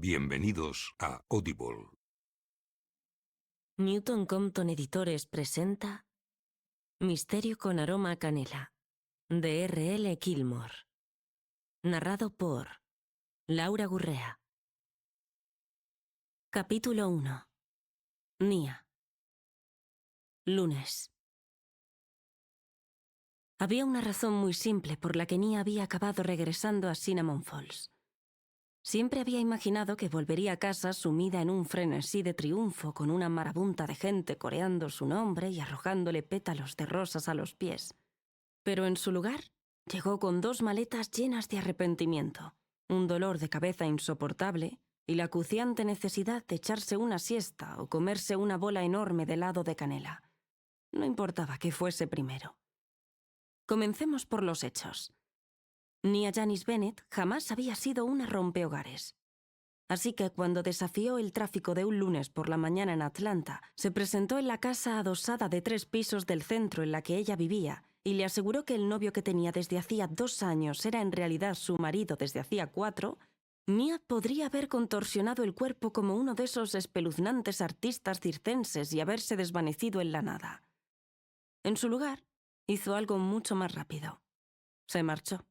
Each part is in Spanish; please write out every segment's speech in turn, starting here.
Bienvenidos a Audible. Newton Compton Editores presenta Misterio con aroma a canela, de R.L. Gilmore. Narrado por Laura Gurrea. Capítulo 1. Nia. Lunes. Había una razón muy simple por la que Nia había acabado regresando a Cinnamon Falls. Siempre había imaginado que volvería a casa sumida en un frenesí de triunfo, con una marabunta de gente coreando su nombre y arrojándole pétalos de rosas a los pies. Pero en su lugar, llegó con 2 maletas llenas de arrepentimiento, un dolor de cabeza insoportable y la acuciante necesidad de echarse una siesta o comerse una bola enorme de helado de canela. No importaba qué fuese primero. Comencemos por los hechos. Nia Janice Bennett jamás había sido una rompehogares. Así que cuando desafió el tráfico de un lunes por la mañana en Atlanta, se presentó en la casa adosada de 3 pisos del centro en la que ella vivía y le aseguró que el novio que tenía desde hacía 2 años era en realidad su marido desde hacía 4, Nia podría haber contorsionado el cuerpo como uno de esos espeluznantes artistas circenses y haberse desvanecido en la nada. En su lugar, hizo algo mucho más rápido. Se marchó.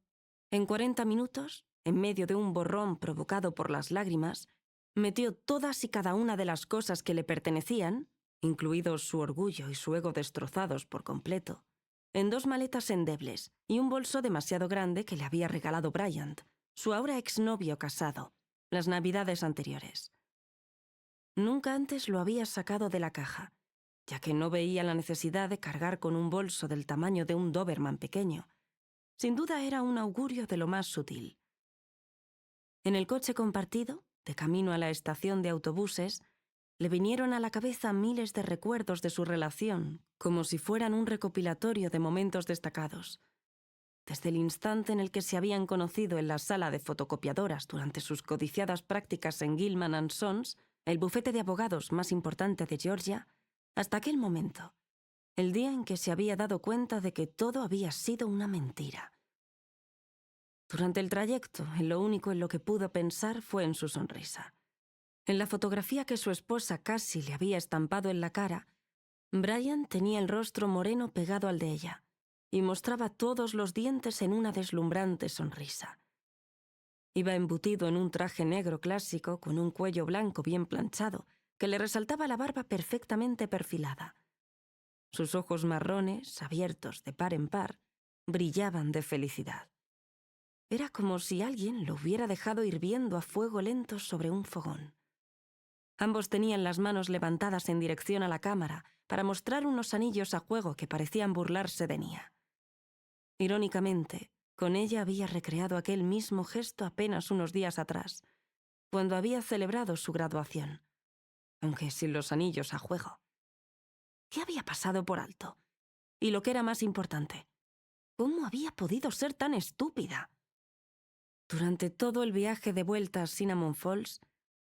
En 40 minutos, en medio de un borrón provocado por las lágrimas, metió todas y cada una de las cosas que le pertenecían, incluidos su orgullo y su ego destrozados por completo, en 2 maletas endebles y un bolso demasiado grande que le había regalado Bryant, su ahora exnovio casado, las navidades anteriores. Nunca antes lo había sacado de la caja, ya que no veía la necesidad de cargar con un bolso del tamaño de un Doberman pequeño. Sin duda era un augurio de lo más sutil. En el coche compartido, de camino a la estación de autobuses, le vinieron a la cabeza miles de recuerdos de su relación, como si fueran un recopilatorio de momentos destacados. Desde el instante en el que se habían conocido en la sala de fotocopiadoras durante sus codiciadas prácticas en Gilman & Sons, el bufete de abogados más importante de Georgia, hasta aquel momento, el día en que se había dado cuenta de que todo había sido una mentira. Durante el trayecto, lo único en lo que pudo pensar fue en su sonrisa. En la fotografía que su esposa Cassie le había estampado en la cara, Brian tenía el rostro moreno pegado al de ella y mostraba todos los dientes en una deslumbrante sonrisa. Iba embutido en un traje negro clásico con un cuello blanco bien planchado que le resaltaba la barba perfectamente perfilada. Sus ojos marrones, abiertos de par en par, brillaban de felicidad. Era como si alguien lo hubiera dejado hirviendo a fuego lento sobre un fogón. Ambos tenían las manos levantadas en dirección a la cámara para mostrar unos anillos a juego que parecían burlarse de Nia. Irónicamente, con ella había recreado aquel mismo gesto apenas unos días atrás, cuando había celebrado su graduación, aunque sin los anillos a juego. ¿Qué había pasado por alto? Y lo que era más importante, ¿cómo había podido ser tan estúpida? Durante todo el viaje de vuelta a Cinnamon Falls,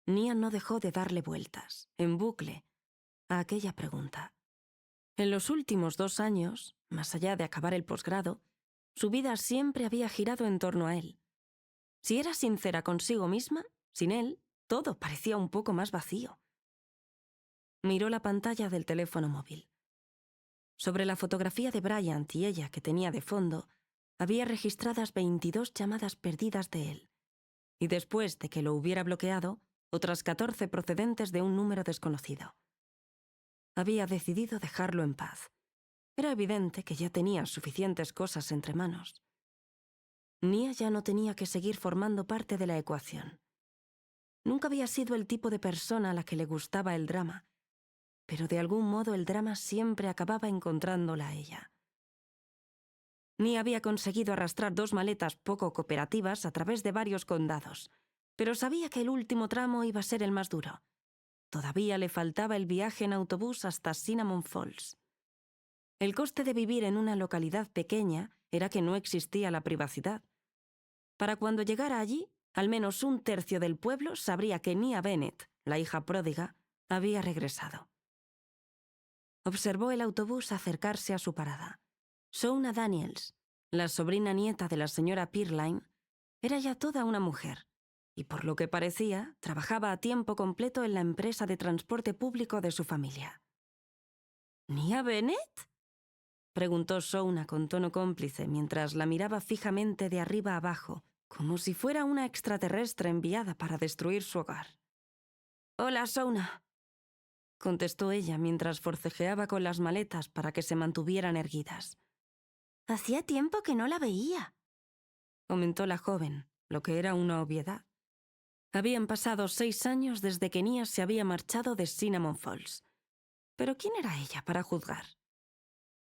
Nia no dejó de darle vueltas, en bucle, a aquella pregunta. En los últimos 2 años, más allá de acabar el posgrado, su vida siempre había girado en torno a él. Si era sincera consigo misma, sin él, todo parecía un poco más vacío. Miró la pantalla del teléfono móvil. Sobre la fotografía de Bryant y ella que tenía de fondo, había registradas 22 llamadas perdidas de él, y después de que lo hubiera bloqueado, otras 14 procedentes de un número desconocido. Había decidido dejarlo en paz. Era evidente que ya tenía suficientes cosas entre manos. Nia ya no tenía que seguir formando parte de la ecuación. Nunca había sido el tipo de persona a la que le gustaba el drama, pero de algún modo el drama siempre acababa encontrándola a ella. Nia había conseguido arrastrar 2 maletas poco cooperativas a través de varios condados, pero sabía que el último tramo iba a ser el más duro. Todavía le faltaba el viaje en autobús hasta Cinnamon Falls. El coste de vivir en una localidad pequeña era que no existía la privacidad. Para cuando llegara allí, al menos 1/3 del pueblo sabría que Nia Bennett, la hija pródiga, había regresado. Observó el autobús acercarse a su parada. Shona Daniels, la sobrina nieta de la señora Pearline, era ya toda una mujer, y por lo que parecía, trabajaba a tiempo completo en la empresa de transporte público de su familia. ¿Nia Bennett?, preguntó Shona con tono cómplice mientras la miraba fijamente de arriba abajo, como si fuera una extraterrestre enviada para destruir su hogar. «Hola, Shona», contestó ella mientras forcejeaba con las maletas para que se mantuvieran erguidas. «Hacía tiempo que no la veía», comentó la joven, lo que era una obviedad. Habían pasado 6 años desde que Nia se había marchado de Cinnamon Falls. Pero ¿quién era ella para juzgar?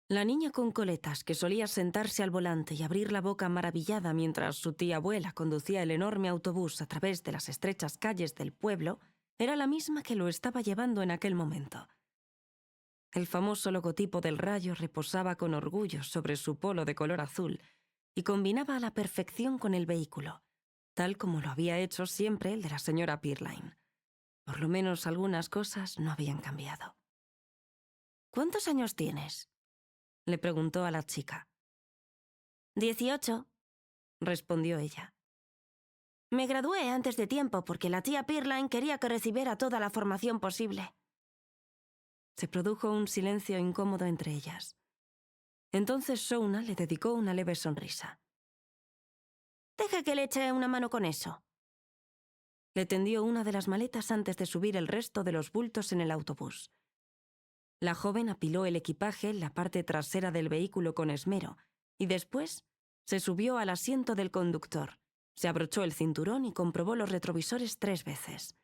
La niña con coletas que solía sentarse al volante y abrir la boca maravillada mientras su tía abuela conducía el enorme autobús a través de las estrechas calles del pueblo era la misma que lo estaba llevando en aquel momento. El famoso logotipo del Rayo reposaba con orgullo sobre su polo de color azul y combinaba a la perfección con el vehículo, tal como lo había hecho siempre el de la señora Pearline. Por lo menos algunas cosas no habían cambiado. «¿Cuántos años tienes?», le preguntó a la chica. «18», respondió ella. «Me gradué antes de tiempo porque la tía Pearline quería que recibiera toda la formación posible». Se produjo un silencio incómodo entre ellas. Entonces Shona le dedicó una leve sonrisa. «Deje que le eche una mano con eso». Le tendió una de las maletas antes de subir el resto de los bultos en el autobús. La joven apiló el equipaje en la parte trasera del vehículo con esmero y después se subió al asiento del conductor, se abrochó el cinturón y comprobó los retrovisores 3 veces.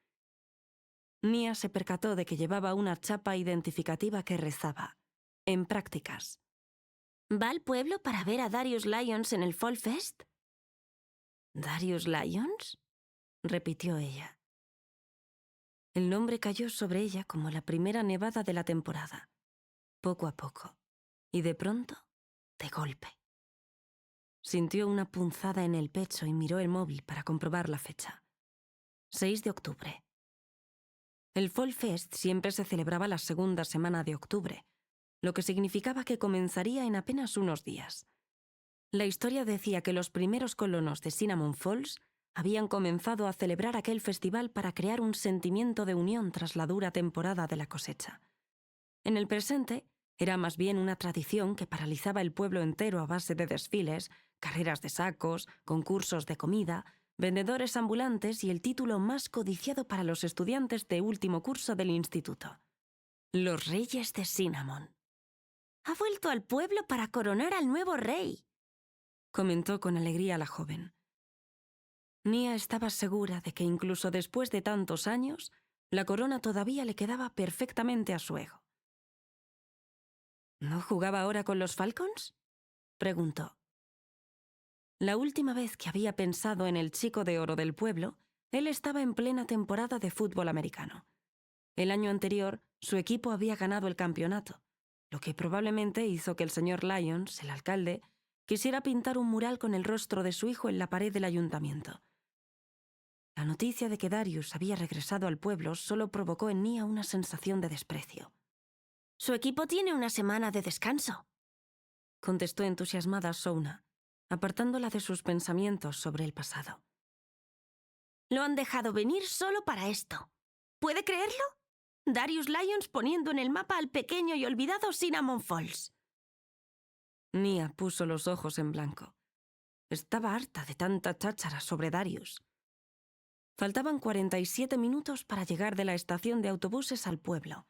Nia se percató de que llevaba una chapa identificativa que rezaba: «En prácticas». «¿Va al pueblo para ver a Darius Lyons en el Fall Fest?» «¿Darius Lyons?», repitió ella. El nombre cayó sobre ella como la primera nevada de la temporada, poco a poco, y de pronto, de golpe. Sintió una punzada en el pecho y miró el móvil para comprobar la fecha. 6 de octubre. El Fall Fest siempre se celebraba la segunda semana de octubre, lo que significaba que comenzaría en apenas unos días. La historia decía que los primeros colonos de Cinnamon Falls habían comenzado a celebrar aquel festival para crear un sentimiento de unión tras la dura temporada de la cosecha. En el presente, era más bien una tradición que paralizaba el pueblo entero a base de desfiles, carreras de sacos, concursos de comida, vendedores ambulantes y el título más codiciado para los estudiantes de último curso del instituto: los Reyes de Cinnamon. «Ha vuelto al pueblo para coronar al nuevo rey», comentó con alegría la joven. Nia estaba segura de que incluso después de tantos años, la corona todavía le quedaba perfectamente a su ego. ¿No jugaba ahora con los Falcons?, preguntó. La última vez que había pensado en el chico de oro del pueblo, él estaba en plena temporada de fútbol americano. El año anterior, su equipo había ganado el campeonato, lo que probablemente hizo que el señor Lyons, el alcalde, quisiera pintar un mural con el rostro de su hijo en la pared del ayuntamiento. La noticia de que Darius había regresado al pueblo solo provocó en Nia una sensación de desprecio. «Su equipo tiene una semana de descanso», contestó entusiasmada Shona, apartándola de sus pensamientos sobre el pasado. «Lo han dejado venir solo para esto. ¿Puede creerlo? Darius Lyons poniendo en el mapa al pequeño y olvidado Cinnamon Falls». Nia puso los ojos en blanco. Estaba harta de tanta cháchara sobre Darius. Faltaban 47 minutos para llegar de la estación de autobuses al pueblo.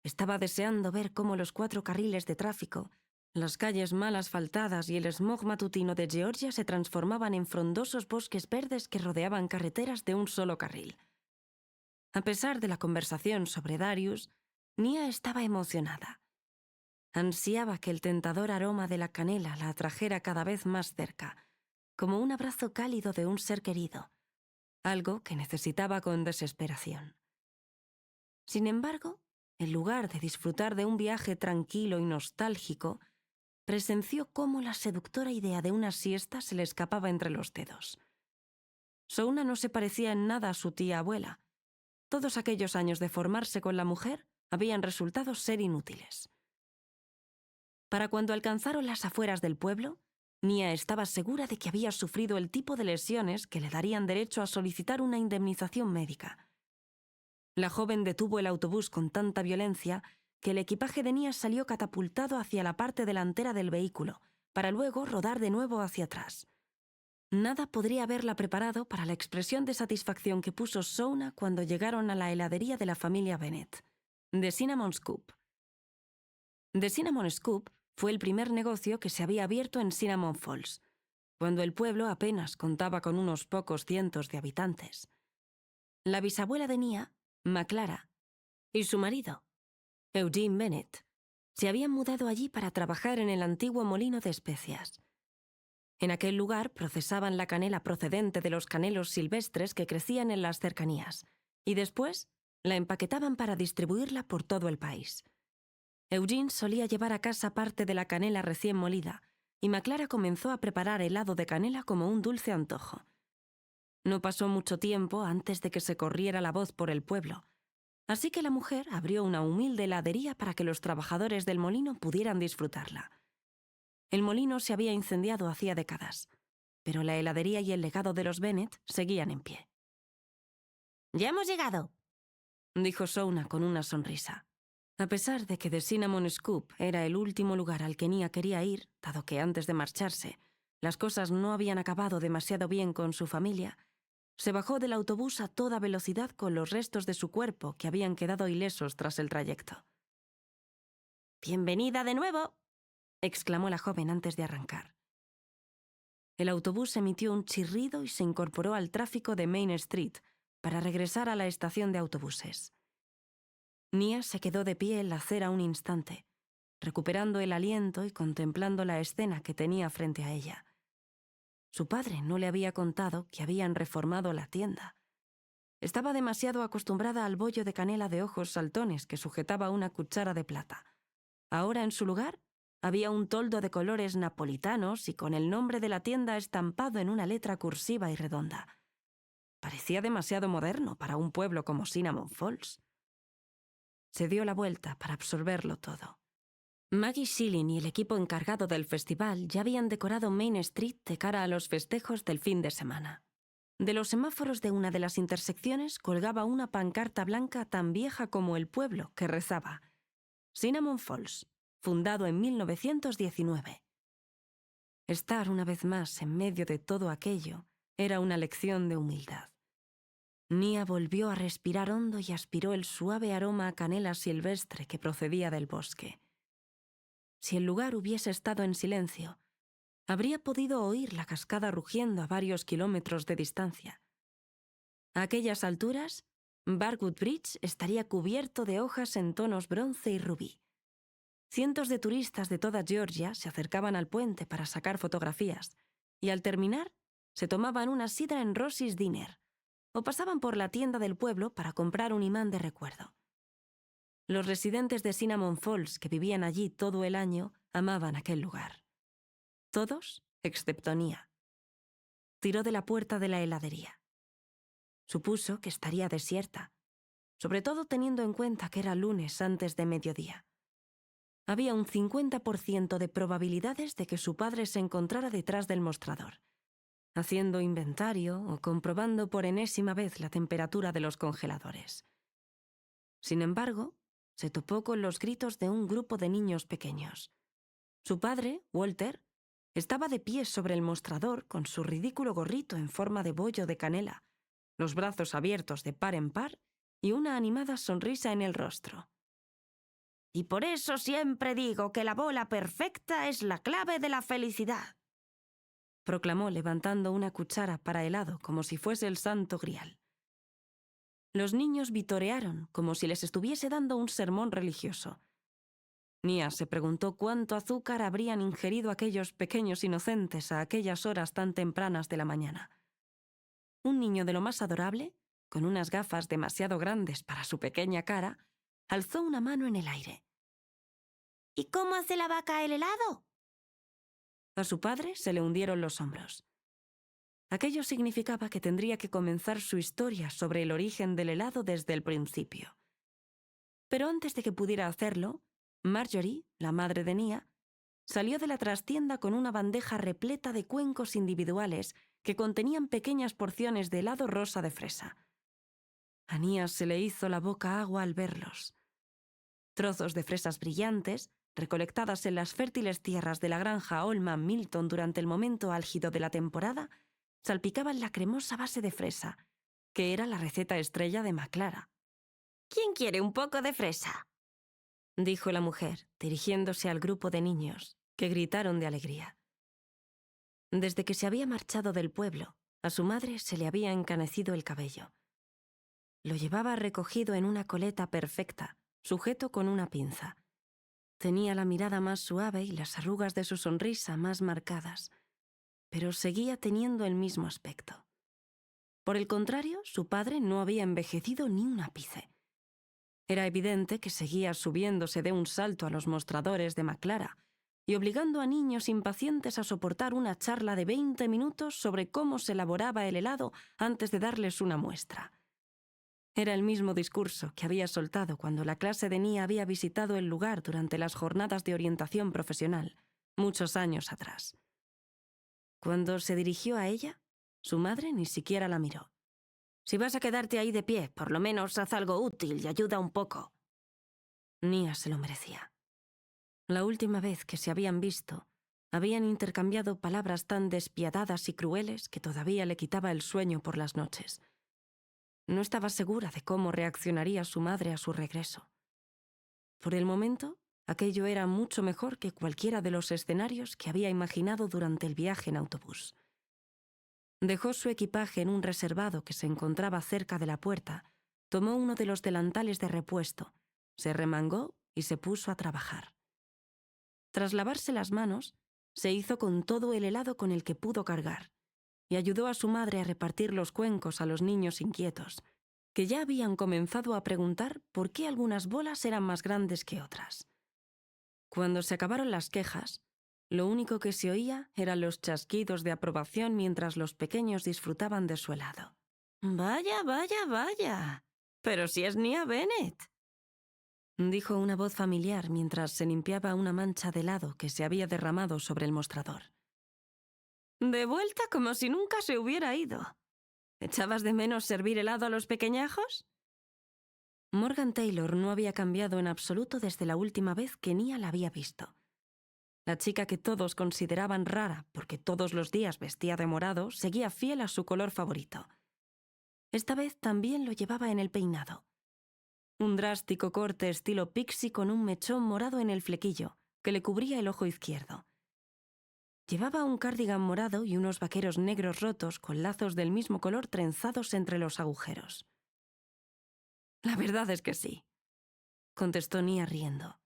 Estaba deseando ver cómo los 4 carriles de tráfico, las calles mal asfaltadas y el smog matutino de Georgia se transformaban en frondosos bosques verdes que rodeaban carreteras de un solo carril. A pesar de la conversación sobre Darius, Nia estaba emocionada. Ansiaba que el tentador aroma de la canela la atrajera cada vez más cerca, como un abrazo cálido de un ser querido, algo que necesitaba con desesperación. Sin embargo, en lugar de disfrutar de un viaje tranquilo y nostálgico, presenció cómo la seductora idea de una siesta se le escapaba entre los dedos. Shona no se parecía en nada a su tía abuela. Todos aquellos años de formarse con la mujer habían resultado ser inútiles. Para cuando alcanzaron las afueras del pueblo, Nia estaba segura de que había sufrido el tipo de lesiones que le darían derecho a solicitar una indemnización médica. La joven detuvo el autobús con tanta violencia que el equipaje de Nia salió catapultado hacia la parte delantera del vehículo, para luego rodar de nuevo hacia atrás. Nada podría haberla preparado para la expresión de satisfacción que puso Shona cuando llegaron a la heladería de la familia Bennett, The Cinnamon Scoop. The Cinnamon Scoop fue el primer negocio que se había abierto en Cinnamon Falls, cuando el pueblo apenas contaba con unos pocos cientos de habitantes. La bisabuela de Nia, Maclara, y su marido, Eugene Bennett, se habían mudado allí para trabajar en el antiguo molino de especias. En aquel lugar procesaban la canela procedente de los canelos silvestres que crecían en las cercanías, y después la empaquetaban para distribuirla por todo el país. Eugene solía llevar a casa parte de la canela recién molida, y Maclara comenzó a preparar helado de canela como un dulce antojo. No pasó mucho tiempo antes de que se corriera la voz por el pueblo, así que la mujer abrió una humilde heladería para que los trabajadores del molino pudieran disfrutarla. El molino se había incendiado hacía décadas, pero la heladería y el legado de los Bennett seguían en pie. «¡Ya hemos llegado!», dijo Shona con una sonrisa. A pesar de que The Cinnamon Scoop era el último lugar al que Nia quería ir, dado que antes de marcharse las cosas no habían acabado demasiado bien con su familia, se bajó del autobús a toda velocidad con los restos de su cuerpo que habían quedado ilesos tras el trayecto. «¡Bienvenida de nuevo!», exclamó la joven antes de arrancar. El autobús emitió un chirrido y se incorporó al tráfico de Main Street para regresar a la estación de autobuses. Nia se quedó de pie en la acera un instante, recuperando el aliento y contemplando la escena que tenía frente a ella. Su padre no le había contado que habían reformado la tienda. Estaba demasiado acostumbrada al bollo de canela de ojos saltones que sujetaba una cuchara de plata. Ahora, en su lugar, había un toldo de colores napolitanos y con el nombre de la tienda estampado en una letra cursiva y redonda. Parecía demasiado moderno para un pueblo como Cinnamon Falls. Se dio la vuelta para absorberlo todo. Maggie Schilling y el equipo encargado del festival ya habían decorado Main Street de cara a los festejos del fin de semana. De los semáforos de una de las intersecciones colgaba una pancarta blanca tan vieja como el pueblo que rezaba: Cinnamon Falls, fundado en 1919. Estar una vez más en medio de todo aquello era una lección de humildad. Nia volvió a respirar hondo y aspiró el suave aroma a canela silvestre que procedía del bosque. Si el lugar hubiese estado en silencio, habría podido oír la cascada rugiendo a varios kilómetros de distancia. A aquellas alturas, Barwood Bridge estaría cubierto de hojas en tonos bronce y rubí. Cientos de turistas de toda Georgia se acercaban al puente para sacar fotografías, y al terminar, se tomaban una sidra en Ross's Diner, o pasaban por la tienda del pueblo para comprar un imán de recuerdo. Los residentes de Cinnamon Falls, que vivían allí todo el año, amaban aquel lugar. Todos, excepto Nia. Tiró de la puerta de la heladería. Supuso que estaría desierta, sobre todo teniendo en cuenta que era lunes antes de mediodía. Había un 50% de probabilidades de que su padre se encontrara detrás del mostrador, haciendo inventario o comprobando por enésima vez la temperatura de los congeladores. Sin embargo, se topó con los gritos de un grupo de niños pequeños. Su padre, Walter, estaba de pie sobre el mostrador con su ridículo gorrito en forma de bollo de canela, los brazos abiertos de par en par y una animada sonrisa en el rostro. «Y por eso siempre digo que la bola perfecta es la clave de la felicidad», proclamó levantando una cuchara para helado como si fuese el santo grial. Los niños vitorearon como si les estuviese dando un sermón religioso. Nia se preguntó cuánto azúcar habrían ingerido aquellos pequeños inocentes a aquellas horas tan tempranas de la mañana. Un niño de lo más adorable, con unas gafas demasiado grandes para su pequeña cara, alzó una mano en el aire. «¿Y cómo hace la vaca el helado?». A su padre se le hundieron los hombros. Aquello significaba que tendría que comenzar su historia sobre el origen del helado desde el principio. Pero antes de que pudiera hacerlo, Marjorie, la madre de Nia, salió de la trastienda con una bandeja repleta de cuencos individuales que contenían pequeñas porciones de helado rosa de fresa. A Nia se le hizo la boca agua al verlos. Trozos de fresas brillantes, recolectadas en las fértiles tierras de la granja Oldman Milton durante el momento álgido de la temporada, salpicaban la cremosa base de fresa, que era la receta estrella de Maclara. «¿Quién quiere un poco de fresa?», dijo la mujer, dirigiéndose al grupo de niños, que gritaron de alegría. Desde que se había marchado del pueblo, a su madre se le había encanecido el cabello. Lo llevaba recogido en una coleta perfecta, sujeto con una pinza. Tenía la mirada más suave y las arrugas de su sonrisa más marcadas, pero seguía teniendo el mismo aspecto. Por el contrario, su padre no había envejecido ni un ápice. Era evidente que seguía subiéndose de un salto a los mostradores de Maclara y obligando a niños impacientes a soportar una charla de 20 minutos sobre cómo se elaboraba el helado antes de darles una muestra. Era el mismo discurso que había soltado cuando la clase de Nia había visitado el lugar durante las jornadas de orientación profesional, muchos años atrás. Cuando se dirigió a ella, su madre ni siquiera la miró. «Si vas a quedarte ahí de pie, por lo menos haz algo útil y ayuda un poco». Nia se lo merecía. La última vez que se habían visto, habían intercambiado palabras tan despiadadas y crueles que todavía le quitaba el sueño por las noches. No estaba segura de cómo reaccionaría su madre a su regreso. Por el momento, aquello era mucho mejor que cualquiera de los escenarios que había imaginado durante el viaje en autobús. Dejó su equipaje en un reservado que se encontraba cerca de la puerta, tomó uno de los delantales de repuesto, se remangó y se puso a trabajar. Tras lavarse las manos, se hizo con todo el helado con el que pudo cargar y ayudó a su madre a repartir los cuencos a los niños inquietos, que ya habían comenzado a preguntar por qué algunas bolas eran más grandes que otras. Cuando se acabaron las quejas, lo único que se oía eran los chasquidos de aprobación mientras los pequeños disfrutaban de su helado. «Vaya, vaya, vaya. Pero si es Nia Bennett», dijo una voz familiar mientras se limpiaba una mancha de helado que se había derramado sobre el mostrador. «De vuelta como si nunca se hubiera ido. ¿Echabas de menos servir helado a los pequeñajos?» Morgan Taylor no había cambiado en absoluto desde la última vez que Nia la había visto. La chica que todos consideraban rara porque todos los días vestía de morado seguía fiel a su color favorito. Esta vez también lo llevaba en el peinado. Un drástico corte estilo pixie con un mechón morado en el flequillo que le cubría el ojo izquierdo. Llevaba un cardigan morado y unos vaqueros negros rotos con lazos del mismo color trenzados entre los agujeros. «La verdad es que sí», contestó Nia riendo.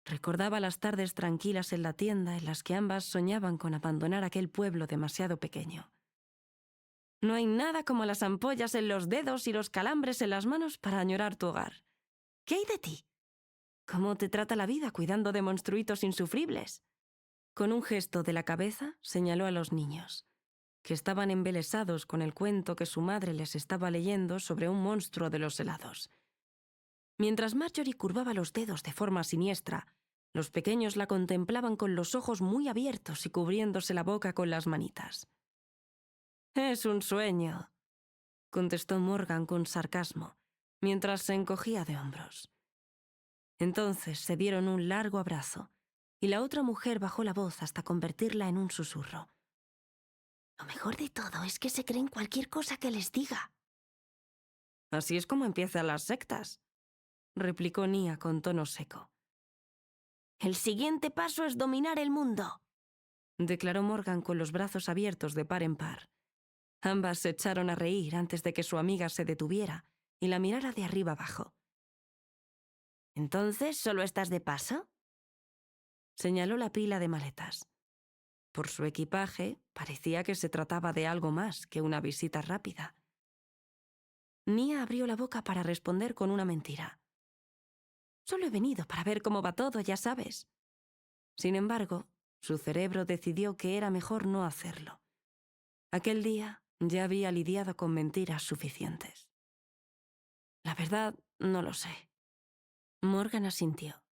Recordaba las tardes tranquilas en la tienda en las que ambas soñaban con abandonar aquel pueblo demasiado pequeño. No hay nada como las ampollas en los dedos y los calambres en las manos para añorar tu hogar. ¿Qué hay de ti? ¿Cómo te trata la vida cuidando de monstruitos insufribles? Con un gesto de la cabeza señaló a los niños, que estaban embelesados con el cuento que su madre les estaba leyendo sobre un monstruo de los helados. Mientras Marjorie curvaba los dedos de forma siniestra, los pequeños la contemplaban con los ojos muy abiertos y cubriéndose la boca con las manitas. «Es un sueño», contestó Morgan con sarcasmo, mientras se encogía de hombros. Entonces se dieron un largo abrazo, y la otra mujer bajó la voz hasta convertirla en un susurro. «Lo mejor de todo es que se creen cualquier cosa que les diga». «Así es como empiezan las sectas», replicó Nia con tono seco. «El siguiente paso es dominar el mundo», declaró Morgan con los brazos abiertos de par en par. Ambas se echaron a reír antes de que su amiga se detuviera y la mirara de arriba abajo. «¿Entonces solo estás de paso?», señaló la pila de maletas. Por su equipaje, parecía que se trataba de algo más que una visita rápida. Nia abrió la boca para responder con una mentira. «Solo he venido para ver cómo va todo, ya sabes». Sin embargo, su cerebro decidió que era mejor no hacerlo. Aquel día ya había lidiado con mentiras suficientes. «La verdad, no lo sé». Morgan asintió.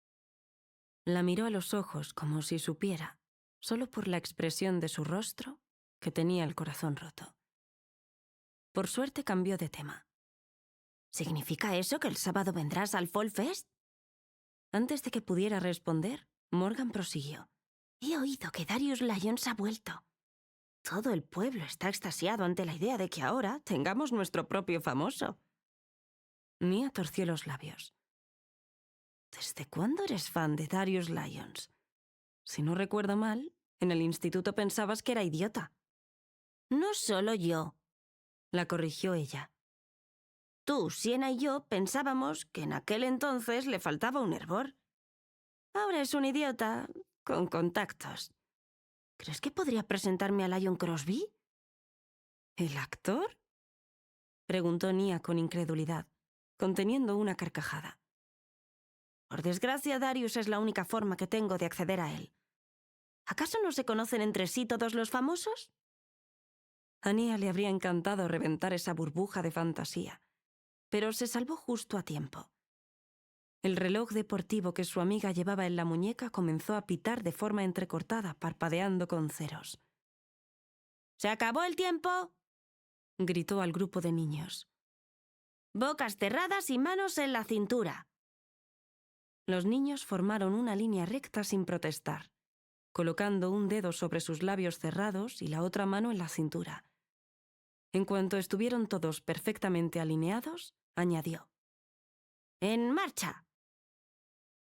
La miró a los ojos como si supiera, solo por la expresión de su rostro, que tenía el corazón roto. Por suerte cambió de tema. ¿Significa eso que el sábado vendrás al Fall Fest? Antes de que pudiera responder, Morgan prosiguió. He oído que Darius Lyons ha vuelto. Todo el pueblo está extasiado ante la idea de que ahora tengamos nuestro propio famoso. Nia torció los labios. ¿Desde cuándo eres fan de Darius Lyons? Si no recuerdo mal, en el instituto pensabas que era idiota. No solo yo, la corrigió ella. Tú, Siena y yo pensábamos que en aquel entonces le faltaba un hervor. Ahora es un idiota con contactos. ¿Crees que podría presentarme a Lyon Crosby? ¿El actor? Preguntó Nia con incredulidad, conteniendo una carcajada. Por desgracia, Darius es la única forma que tengo de acceder a él. ¿Acaso no se conocen entre sí todos los famosos? A Nia le habría encantado reventar esa burbuja de fantasía, pero se salvó justo a tiempo. El reloj deportivo que su amiga llevaba en la muñeca comenzó a pitar de forma entrecortada, parpadeando con ceros. ¡Se acabó el tiempo!, gritó al grupo de niños. Bocas cerradas y manos en la cintura. Los niños formaron una línea recta sin protestar, colocando un dedo sobre sus labios cerrados y la otra mano en la cintura. En cuanto estuvieron todos perfectamente alineados, añadió: ¡En marcha!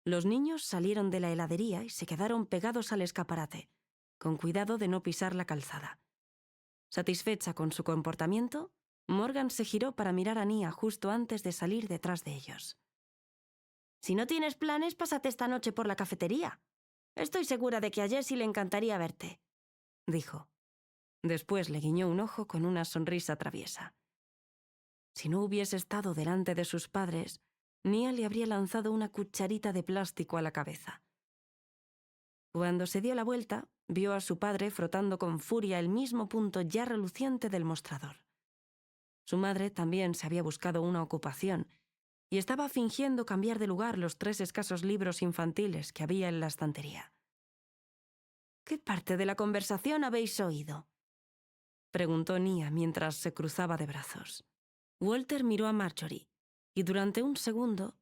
Los niños salieron de la heladería y se quedaron pegados al escaparate, con cuidado de no pisar la calzada. Satisfecha con su comportamiento, Morgan se giró para mirar a Nia justo antes de salir detrás de ellos. Si no tienes planes, pásate esta noche por la cafetería. Estoy segura de que a Jessie le encantaría verte, dijo. Después le guiñó un ojo con una sonrisa traviesa. Si no hubiese estado delante de sus padres, Nia le habría lanzado una cucharita de plástico a la cabeza. Cuando se dio la vuelta, vio a su padre frotando con furia el mismo punto ya reluciente del mostrador. Su madre también se había buscado una ocupación y estaba fingiendo cambiar de lugar los 3 escasos libros infantiles que había en la estantería. ¿Qué parte de la conversación habéis oído?, preguntó Nia mientras se cruzaba de brazos. Walter miró a Marjorie y durante un segundo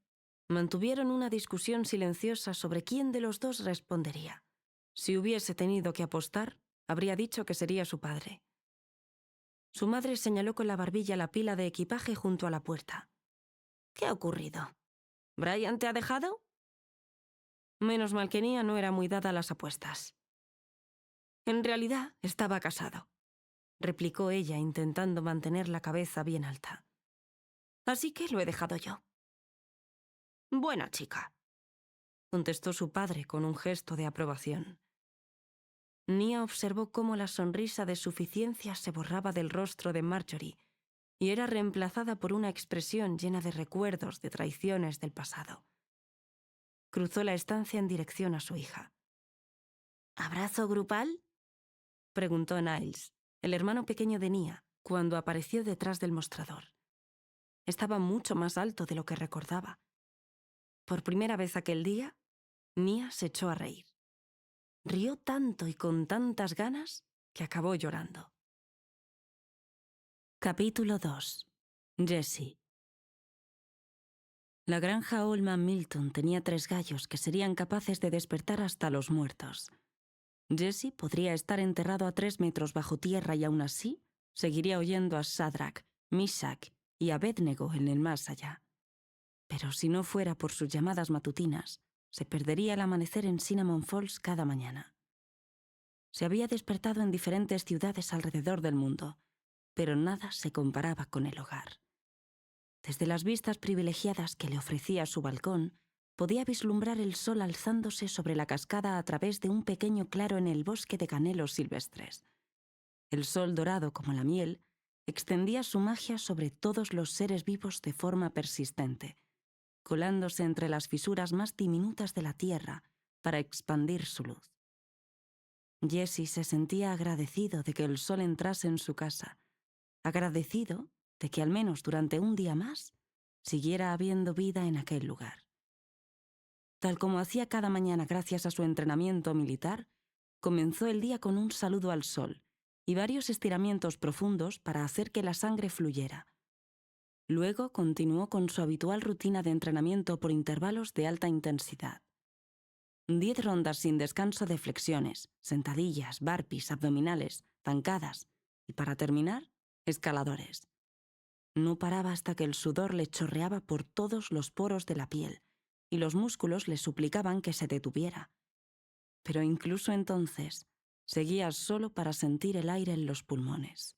mantuvieron una discusión silenciosa sobre quién de los dos respondería. Si hubiese tenido que apostar, habría dicho que sería su padre. Su madre señaló con la barbilla la pila de equipaje junto a la puerta. ¿Qué ha ocurrido? ¿Brian te ha dejado? Menos mal que Nia no era muy dada a las apuestas. En realidad, estaba casado, replicó ella intentando mantener la cabeza bien alta. Así que lo he dejado yo. Buena chica, contestó su padre con un gesto de aprobación. Nia observó cómo la sonrisa de suficiencia se borraba del rostro de Marjorie y era reemplazada por una expresión llena de recuerdos de traiciones del pasado. Cruzó la estancia en dirección a su hija. ¿Abrazo grupal?, preguntó Niles, el hermano pequeño de Nia, cuando apareció detrás del mostrador. Estaba mucho más alto de lo que recordaba. Por primera vez aquel día, Nia se echó a reír. Rió tanto y con tantas ganas que acabó llorando. Capítulo 2. Jessie. La granja Oldman Milton tenía 3 gallos que serían capaces de despertar hasta los muertos. Jessie podría estar enterrado a 3 metros bajo tierra y aún así seguiría oyendo a Shadrach, Meshach y Abednego en el más allá. Pero si no fuera por sus llamadas matutinas, se perdería el amanecer en Cinnamon Falls cada mañana. Se había despertado en diferentes ciudades alrededor del mundo, pero nada se comparaba con el hogar. Desde las vistas privilegiadas que le ofrecía su balcón, podía vislumbrar el sol alzándose sobre la cascada a través de un pequeño claro en el bosque de canelos silvestres. El sol dorado como la miel extendía su magia sobre todos los seres vivos de forma persistente, colándose entre las fisuras más diminutas de la tierra para expandir su luz. Jessie se sentía agradecido de que el sol entrase en su casa, agradecido de que al menos durante un día más siguiera habiendo vida en aquel lugar. Tal como hacía cada mañana gracias a su entrenamiento militar, comenzó el día con un saludo al sol y varios estiramientos profundos para hacer que la sangre fluyera. Luego continuó con su habitual rutina de entrenamiento por intervalos de alta intensidad. 10 rondas sin descanso de flexiones, sentadillas, burpees, abdominales, zancadas y, para terminar, escaladores. No paraba hasta que el sudor le chorreaba por todos los poros de la piel y los músculos le suplicaban que se detuviera. Pero incluso entonces, seguía solo para sentir el aire en los pulmones.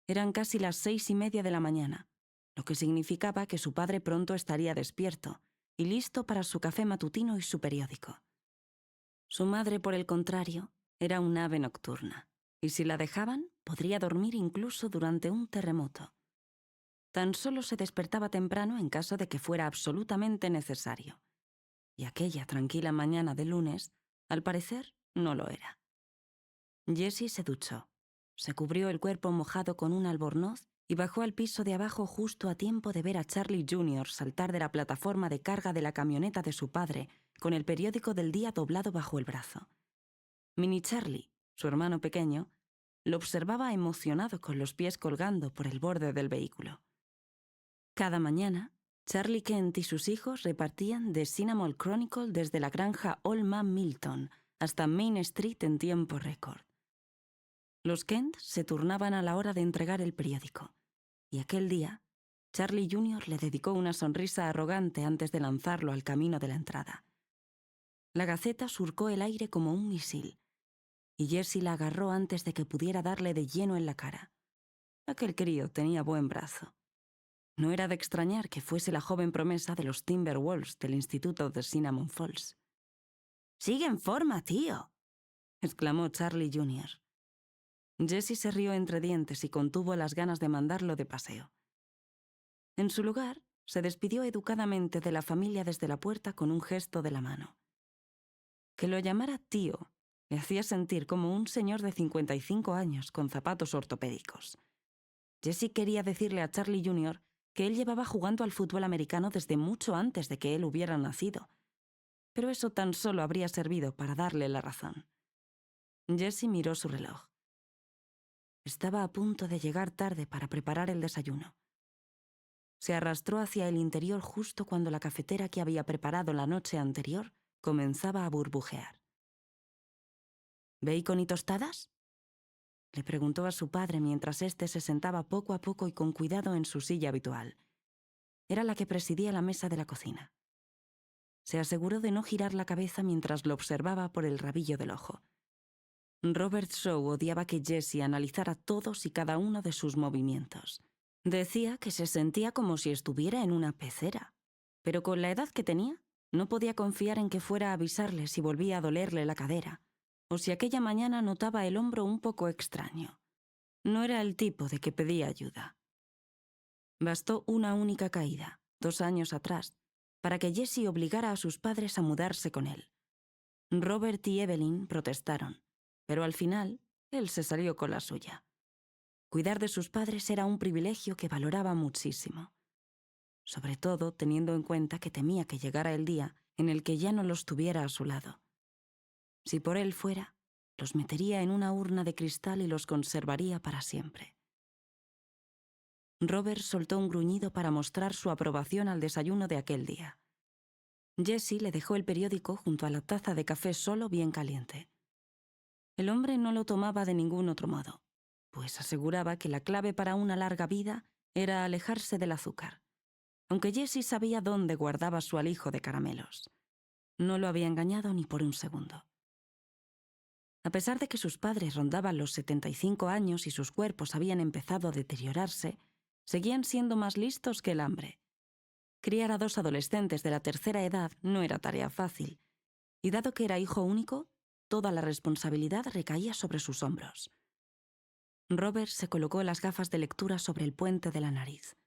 Eran casi las 6:30 de la mañana, lo que significaba que su padre pronto estaría despierto y listo para su café matutino y su periódico. Su madre, por el contrario, era un ave nocturna, y si la dejaban, podría dormir incluso durante un terremoto. Tan solo se despertaba temprano en caso de que fuera absolutamente necesario. Y aquella tranquila mañana de lunes, al parecer, no lo era. Jessie se duchó, se cubrió el cuerpo mojado con un albornoz y bajó al piso de abajo justo a tiempo de ver a Charlie Jr. saltar de la plataforma de carga de la camioneta de su padre con el periódico del día doblado bajo el brazo. Mini Charlie, su hermano pequeño, lo observaba emocionado con los pies colgando por el borde del vehículo. Cada mañana, Charlie Kent y sus hijos repartían The Cinnamon Chronicle desde la granja Old Man Milton hasta Main Street en tiempo récord. Los Kent se turnaban a la hora de entregar el periódico, y aquel día, Charlie Jr. le dedicó una sonrisa arrogante antes de lanzarlo al camino de la entrada. La gaceta surcó el aire como un misil, y Jessie la agarró antes de que pudiera darle de lleno en la cara. Aquel crío tenía buen brazo. No era de extrañar que fuese la joven promesa de los Timberwolves del instituto de Cinnamon Falls. «Sigue en forma, tío», exclamó Charlie Jr. Jessie se rió entre dientes y contuvo las ganas de mandarlo de paseo. En su lugar, se despidió educadamente de la familia desde la puerta con un gesto de la mano. Que lo llamara tío le hacía sentir como un señor de 55 años con zapatos ortopédicos. Jessie quería decirle a Charlie Jr. que él llevaba jugando al fútbol americano desde mucho antes de que él hubiera nacido, pero eso tan solo habría servido para darle la razón. Jessie miró su reloj. Estaba a punto de llegar tarde para preparar el desayuno. Se arrastró hacia el interior justo cuando la cafetera que había preparado la noche anterior comenzaba a burbujear. «¿Bacon y tostadas?», le preguntó a su padre mientras éste se sentaba poco a poco y con cuidado en su silla habitual. Era la que presidía la mesa de la cocina. Se aseguró de no girar la cabeza mientras lo observaba por el rabillo del ojo. Robert Shaw odiaba que Jessie analizara todos y cada uno de sus movimientos. Decía que se sentía como si estuviera en una pecera, pero con la edad que tenía, no podía confiar en que fuera a avisarle si volvía a dolerle la cadera, o si aquella mañana notaba el hombro un poco extraño. No era el tipo de que pedía ayuda. Bastó una única caída, 2 años atrás, para que Jessie obligara a sus padres a mudarse con él. Robert y Evelyn protestaron, pero al final, él se salió con la suya. Cuidar de sus padres era un privilegio que valoraba muchísimo, sobre todo teniendo en cuenta que temía que llegara el día en el que ya no los tuviera a su lado. Si por él fuera, los metería en una urna de cristal y los conservaría para siempre. Robert soltó un gruñido para mostrar su aprobación al desayuno de aquel día. Jessie le dejó el periódico junto a la taza de café solo bien caliente. El hombre no lo tomaba de ningún otro modo, pues aseguraba que la clave para una larga vida era alejarse del azúcar, aunque Jessie sabía dónde guardaba su alijo de caramelos. No lo había engañado ni por un segundo. A pesar de que sus padres rondaban los 75 años y sus cuerpos habían empezado a deteriorarse, seguían siendo más listos que el hambre. Criar a 2 adolescentes de la tercera edad no era tarea fácil, y dado que era hijo único, toda la responsabilidad recaía sobre sus hombros. Robert se colocó las gafas de lectura sobre el puente de la nariz.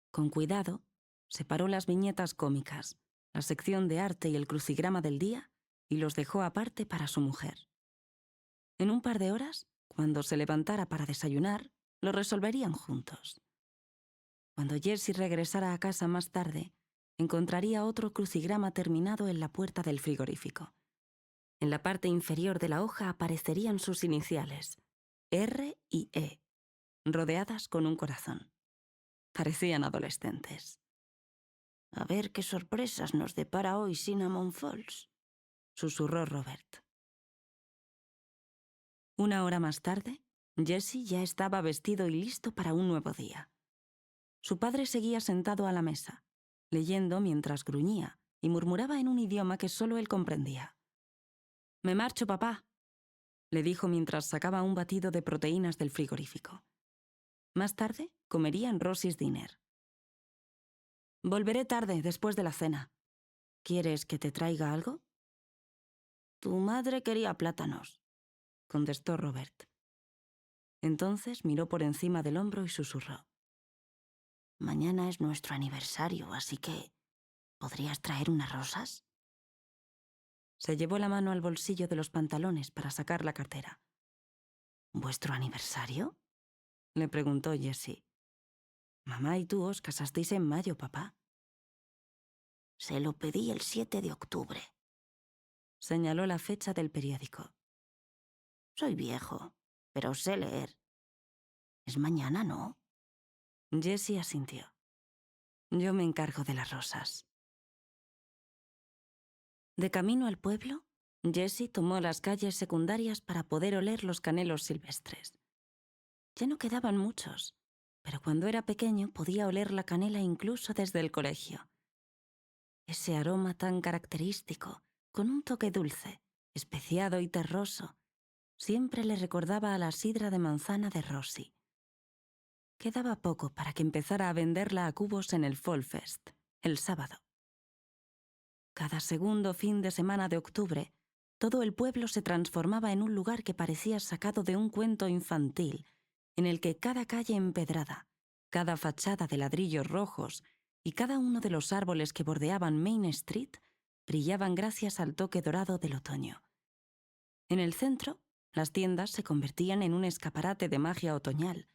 Con cuidado, separó las viñetas cómicas, la sección de arte y el crucigrama del día, y los dejó aparte para su mujer. En un par de horas, cuando se levantara para desayunar, lo resolverían juntos. Cuando Jessie regresara a casa más tarde, encontraría otro crucigrama terminado en la puerta del frigorífico. En la parte inferior de la hoja aparecerían sus iniciales, R y E, rodeadas con un corazón. Parecían adolescentes. A ver qué sorpresas nos depara hoy Cinnamon Falls, susurró Robert. Una hora más tarde, Jesse ya estaba vestido y listo para un nuevo día. Su padre seguía sentado a la mesa, leyendo mientras gruñía y murmuraba en un idioma que solo él comprendía. «Me marcho, papá», le dijo mientras sacaba un batido de proteínas del frigorífico. Más tarde, comería en Rosie's Dinner. «Volveré tarde, después de la cena. ¿Quieres que te traiga algo?» Tu madre quería plátanos, contestó Robert. Entonces miró por encima del hombro y susurró. Mañana es nuestro aniversario, así que ¿podrías traer unas rosas? Se llevó la mano al bolsillo de los pantalones para sacar la cartera. ¿Vuestro aniversario?, le preguntó Jessie. Mamá y tú os casasteis en mayo, papá. Se lo pedí el 7 de octubre. Señaló la fecha del periódico. Soy viejo, pero sé leer. Es mañana, ¿no? Jessie asintió. Yo me encargo de las rosas. De camino al pueblo, Jessie tomó las calles secundarias para poder oler los canelos silvestres. Ya no quedaban muchos, pero cuando era pequeño podía oler la canela incluso desde el colegio. Ese aroma tan característico, con un toque dulce, especiado y terroso, siempre le recordaba a la sidra de manzana de Rosie. Quedaba poco para que empezara a venderla a cubos en el Fall Fest, el sábado. Cada segundo fin de semana de octubre, todo el pueblo se transformaba en un lugar que parecía sacado de un cuento infantil, en el que cada calle empedrada, cada fachada de ladrillos rojos y cada uno de los árboles que bordeaban Main Street brillaban gracias al toque dorado del otoño. En el centro, las tiendas se convertían en un escaparate de magia otoñal.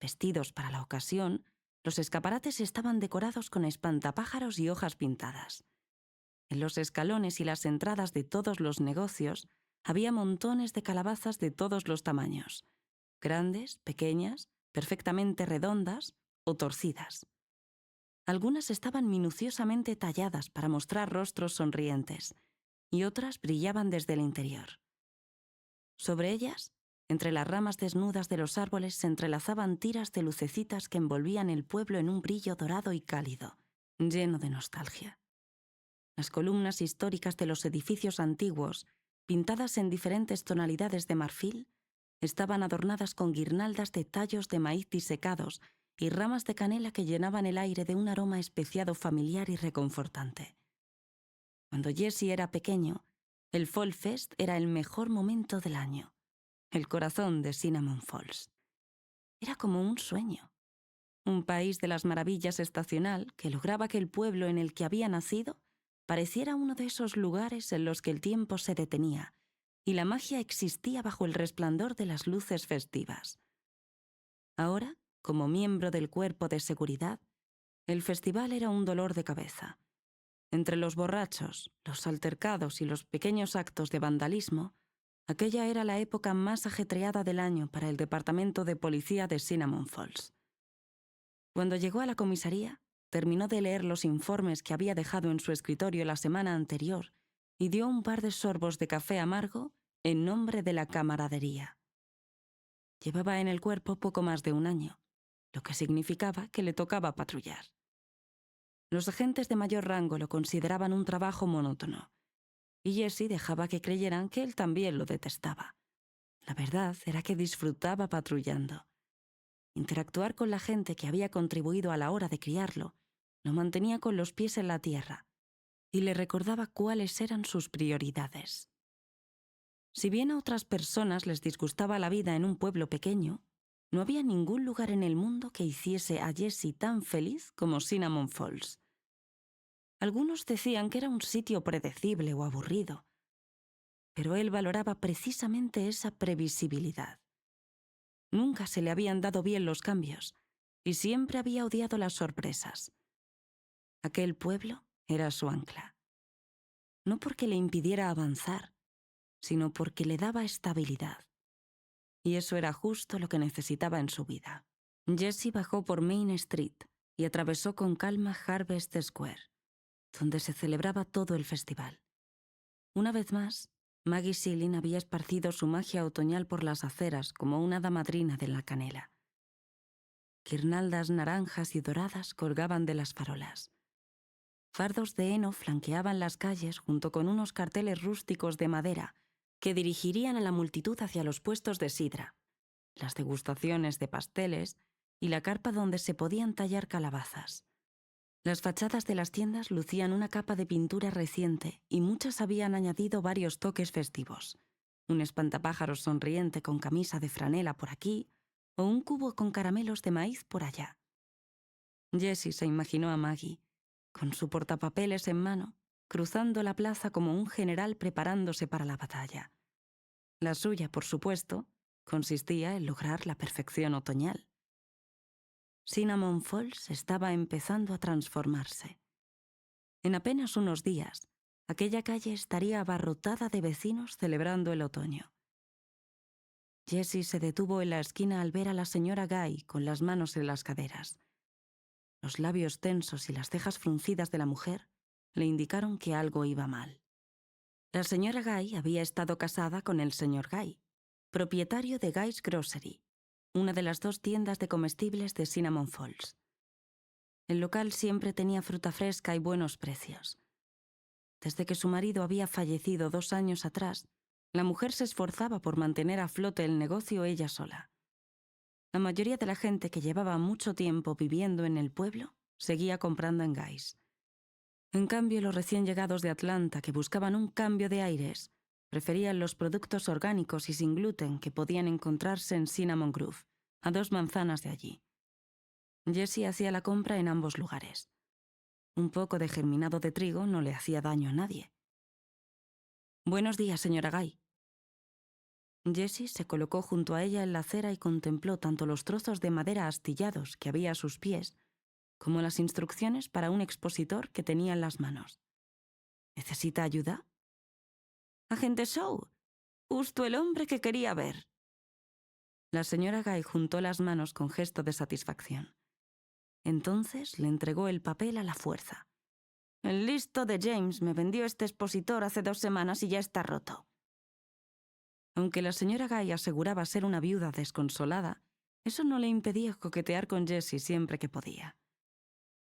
Vestidos para la ocasión, los escaparates estaban decorados con espantapájaros y hojas pintadas. En los escalones y las entradas de todos los negocios había montones de calabazas de todos los tamaños, grandes, pequeñas, perfectamente redondas o torcidas. Algunas estaban minuciosamente talladas para mostrar rostros sonrientes, y otras brillaban desde el interior. Sobre ellas, entre las ramas desnudas de los árboles, se entrelazaban tiras de lucecitas que envolvían el pueblo en un brillo dorado y cálido, lleno de nostalgia. Las columnas históricas de los edificios antiguos, pintadas en diferentes tonalidades de marfil, estaban adornadas con guirnaldas de tallos de maíz disecados y ramas de canela que llenaban el aire de un aroma especiado familiar y reconfortante. Cuando Jessie era pequeño, el Fall Fest era el mejor momento del año, el corazón de Cinnamon Falls. Era como un sueño, un país de las maravillas estacional que lograba que el pueblo en el que había nacido pareciera uno de esos lugares en los que el tiempo se detenía y la magia existía bajo el resplandor de las luces festivas. Ahora, como miembro del cuerpo de seguridad, el festival era un dolor de cabeza. Entre los borrachos, los altercados y los pequeños actos de vandalismo, aquella era la época más ajetreada del año para el departamento de policía de Cinnamon Falls. Cuando llegó a la comisaría, terminó de leer los informes que había dejado en su escritorio la semana anterior y dio un par de sorbos de café amargo en nombre de la camaradería. Llevaba en el cuerpo poco más de un año, lo que significaba que le tocaba patrullar. Los agentes de mayor rango lo consideraban un trabajo monótono, y Jessie dejaba que creyeran que él también lo detestaba. La verdad era que disfrutaba patrullando. Interactuar con la gente que había contribuido a la hora de criarlo lo mantenía con los pies en la tierra y le recordaba cuáles eran sus prioridades. Si bien a otras personas les disgustaba la vida en un pueblo pequeño, no había ningún lugar en el mundo que hiciese a Jessie tan feliz como Cinnamon Falls. Algunos decían que era un sitio predecible o aburrido, pero él valoraba precisamente esa previsibilidad. Nunca se le habían dado bien los cambios y siempre había odiado las sorpresas. Aquel pueblo era su ancla. No porque le impidiera avanzar, sino porque le daba estabilidad. Y eso era justo lo que necesitaba en su vida. Jessie bajó por Main Street y atravesó con calma Harvest Square, donde se celebraba todo el festival. Una vez más, Maggie Shilling había esparcido su magia otoñal por las aceras como una hada madrina de la canela. Guirnaldas naranjas y doradas colgaban de las farolas. Fardos de heno flanqueaban las calles junto con unos carteles rústicos de madera que dirigirían a la multitud hacia los puestos de sidra, las degustaciones de pasteles y la carpa donde se podían tallar calabazas. Las fachadas de las tiendas lucían una capa de pintura reciente y muchas habían añadido varios toques festivos. Un espantapájaros sonriente con camisa de franela por aquí o un cubo con caramelos de maíz por allá. Jessie se imaginó a Maggie, con su portapapeles en mano, cruzando la plaza como un general preparándose para la batalla. La suya, por supuesto, consistía en lograr la perfección otoñal. Cinnamon Falls estaba empezando a transformarse. En apenas unos días, aquella calle estaría abarrotada de vecinos celebrando el otoño. Jessie se detuvo en la esquina al ver a la señora Guy con las manos en las caderas. Los labios tensos y las cejas fruncidas de la mujer le indicaron que algo iba mal. La señora Guy había estado casada con el señor Guy, propietario de Guy's Grocery, una de las 2 tiendas de comestibles de Cinnamon Falls. El local siempre tenía fruta fresca y buenos precios. Desde que su marido había fallecido 2 años atrás, la mujer se esforzaba por mantener a flote el negocio ella sola. La mayoría de la gente que llevaba mucho tiempo viviendo en el pueblo seguía comprando en Guy's. En cambio, los recién llegados de Atlanta que buscaban un cambio de aires preferían los productos orgánicos y sin gluten que podían encontrarse en Cinnamon Grove, a 2 manzanas de allí. Jessie hacía la compra en ambos lugares. Un poco de germinado de trigo no le hacía daño a nadie. «Buenos días, señora Guy». Jessie se colocó junto a ella en la acera y contempló tanto los trozos de madera astillados que había a sus pies, como las instrucciones para un expositor que tenía en las manos. «¿Necesita ayuda?» «Agente Shaw, justo el hombre que quería ver». La señora Guy juntó las manos con gesto de satisfacción. Entonces le entregó el papel a la fuerza. «El listo de James me vendió este expositor hace 2 semanas y ya está roto». Aunque la señora Guy aseguraba ser una viuda desconsolada, eso no le impedía coquetear con Jessie siempre que podía.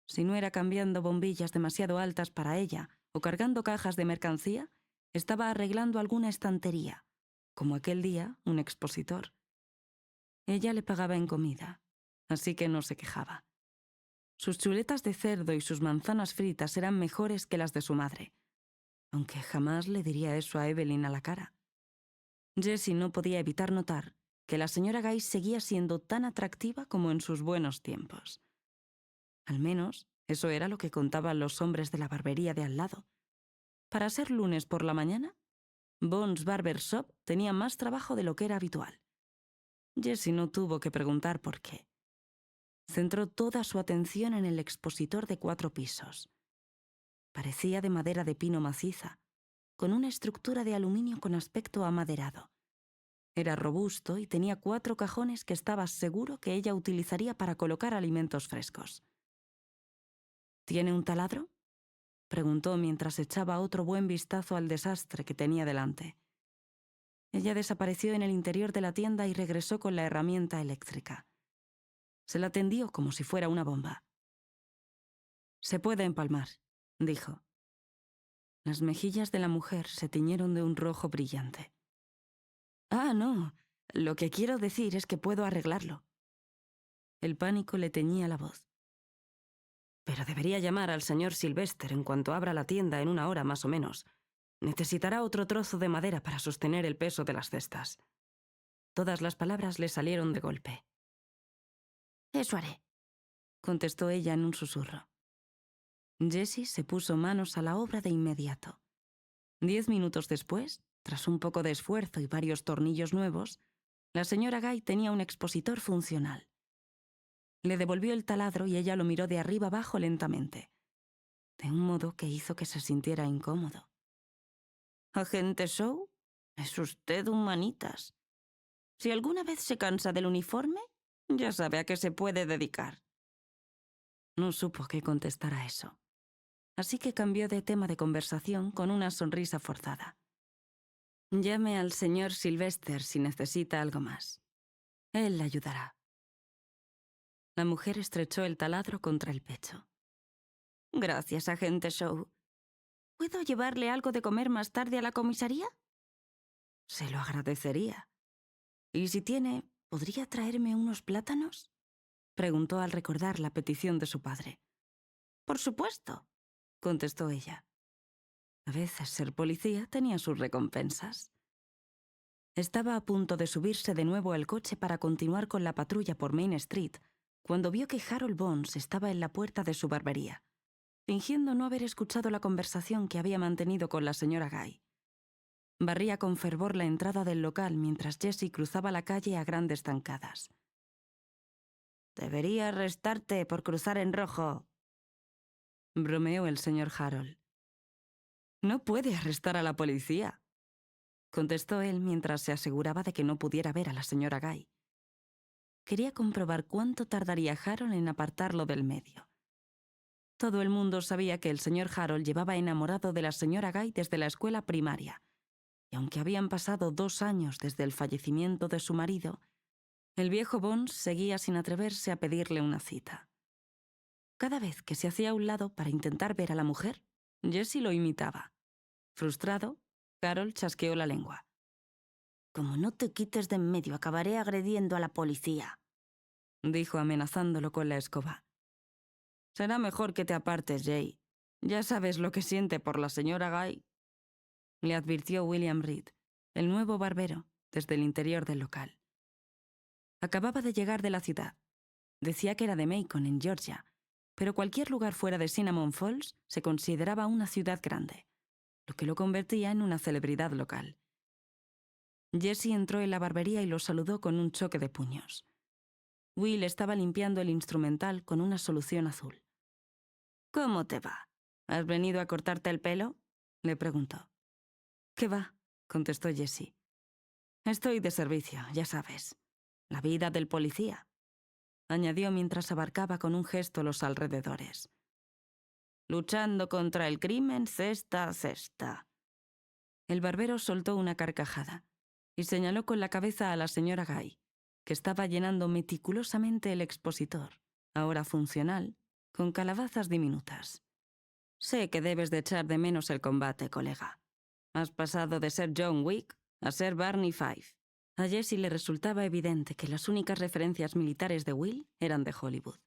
Si no era cambiando bombillas demasiado altas para ella o cargando cajas de mercancía, estaba arreglando alguna estantería, como aquel día un expositor. Ella le pagaba en comida, así que no se quejaba. Sus chuletas de cerdo y sus manzanas fritas eran mejores que las de su madre, aunque jamás le diría eso a Evelyn a la cara. Jessie no podía evitar notar que la señora Guy seguía siendo tan atractiva como en sus buenos tiempos. Al menos, eso era lo que contaban los hombres de la barbería de al lado. Para ser lunes por la mañana, Bones Barber Shop tenía más trabajo de lo que era habitual. Jessie no tuvo que preguntar por qué. Centró toda su atención en el expositor de 4 pisos. Parecía de madera de pino maciza, con una estructura de aluminio con aspecto amaderado. Era robusto y tenía 4 cajones que estaba seguro que ella utilizaría para colocar alimentos frescos. «¿Tiene un taladro?», preguntó mientras echaba otro buen vistazo al desastre que tenía delante. Ella desapareció en el interior de la tienda y regresó con la herramienta eléctrica. Se la tendió como si fuera una bomba. «Se puede empalmar», dijo. Las mejillas de la mujer se tiñeron de un rojo brillante. «Ah, no. Lo que quiero decir es que puedo arreglarlo». El pánico le teñía la voz. «Pero debería llamar al señor Sylvester en cuanto abra la tienda en 1 hora más o menos. Necesitará otro trozo de madera para sostener el peso de las cestas». Todas las palabras le salieron de golpe. «Eso haré», contestó ella en un susurro. Jessie se puso manos a la obra de inmediato. 10 minutos después, tras un poco de esfuerzo y varios tornillos nuevos, la señora Guy tenía un expositor funcional. Le devolvió el taladro y ella lo miró de arriba abajo lentamente. de un modo que hizo que se sintiera incómodo. «Agente Shaw, es usted un manitas. Si alguna vez se cansa del uniforme, ya sabe a qué se puede dedicar». No supo qué contestar a eso, así que cambió de tema de conversación con una sonrisa forzada. «Llame al señor Sylvester si necesita algo más. Él la ayudará». La mujer estrechó el taladro contra el pecho. «Gracias, agente Shaw. ¿Puedo llevarle algo de comer más tarde a la comisaría?» «Se lo agradecería. Y si tiene, ¿podría traerme unos plátanos?», preguntó al recordar la petición de su padre. «Por supuesto», contestó ella. A veces ser policía tenía sus recompensas. Estaba a punto de subirse de nuevo al coche para continuar con la patrulla por Main Street, cuando vio que Harold Bones estaba en la puerta de su barbería, fingiendo no haber escuchado la conversación que había mantenido con la señora Guy. Barría con fervor la entrada del local mientras Jessie cruzaba la calle a grandes zancadas. «Debería arrestarte por cruzar en rojo», bromeó el señor Harold. «No puede arrestar a la policía», contestó él mientras se aseguraba de que no pudiera ver a la señora Guy. Quería comprobar cuánto tardaría Harold en apartarlo del medio. Todo el mundo sabía que el señor Harold llevaba enamorado de la señora Guy desde la escuela primaria, y aunque habían pasado 2 años desde el fallecimiento de su marido, el viejo Bones seguía sin atreverse a pedirle una cita. Cada vez que se hacía a un lado para intentar ver a la mujer, Jessie lo imitaba. Frustrado, Harold chasqueó la lengua. «Como no te quites de en medio, acabaré agrediendo a la policía», dijo amenazándolo con la escoba. «Será mejor que te apartes, Jay. Ya sabes lo que siente por la señora Guy», le advirtió William Reed, el nuevo barbero, desde el interior del local. Acababa de llegar de la ciudad. Decía que era de Macon, en Georgia, pero cualquier lugar fuera de Cinnamon Falls se consideraba una ciudad grande, lo que lo convertía en una celebridad local. Jessie entró en la barbería y lo saludó con un choque de puños. Will estaba limpiando el instrumental con una solución azul. «¿Cómo te va? ¿Has venido a cortarte el pelo?», le preguntó. «¿Qué va?», contestó Jessie. «Estoy de servicio, ya sabes. La vida del policía», añadió mientras abarcaba con un gesto los alrededores. «Luchando contra el crimen, cesta a cesta». El barbero soltó una carcajada y señaló con la cabeza a la señora Guy, que estaba llenando meticulosamente el expositor, ahora funcional, con calabazas diminutas. «Sé que debes de echar de menos el combate, colega. Has pasado de ser John Wick a ser Barney Fife». A Jessie le resultaba evidente que las únicas referencias militares de Will eran de Hollywood.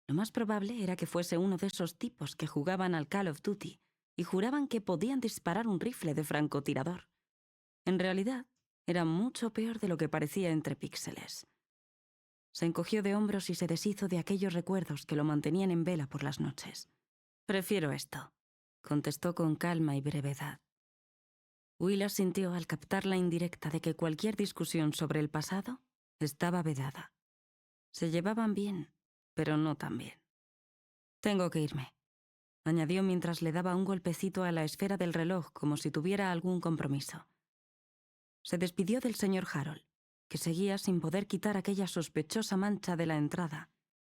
Lo más probable era que fuese uno de esos tipos que jugaban al Call of Duty y juraban que podían disparar un rifle de francotirador. En realidad, era mucho peor de lo que parecía entre píxeles. Se encogió de hombros y se deshizo de aquellos recuerdos que lo mantenían en vela por las noches. «Prefiero esto», contestó con calma y brevedad. Will asintió al captar la indirecta de que cualquier discusión sobre el pasado estaba vedada. Se llevaban bien, pero no tan bien. «Tengo que irme», añadió mientras le daba un golpecito a la esfera del reloj como si tuviera algún compromiso. Se despidió del señor Harold, que seguía sin poder quitar aquella sospechosa mancha de la entrada,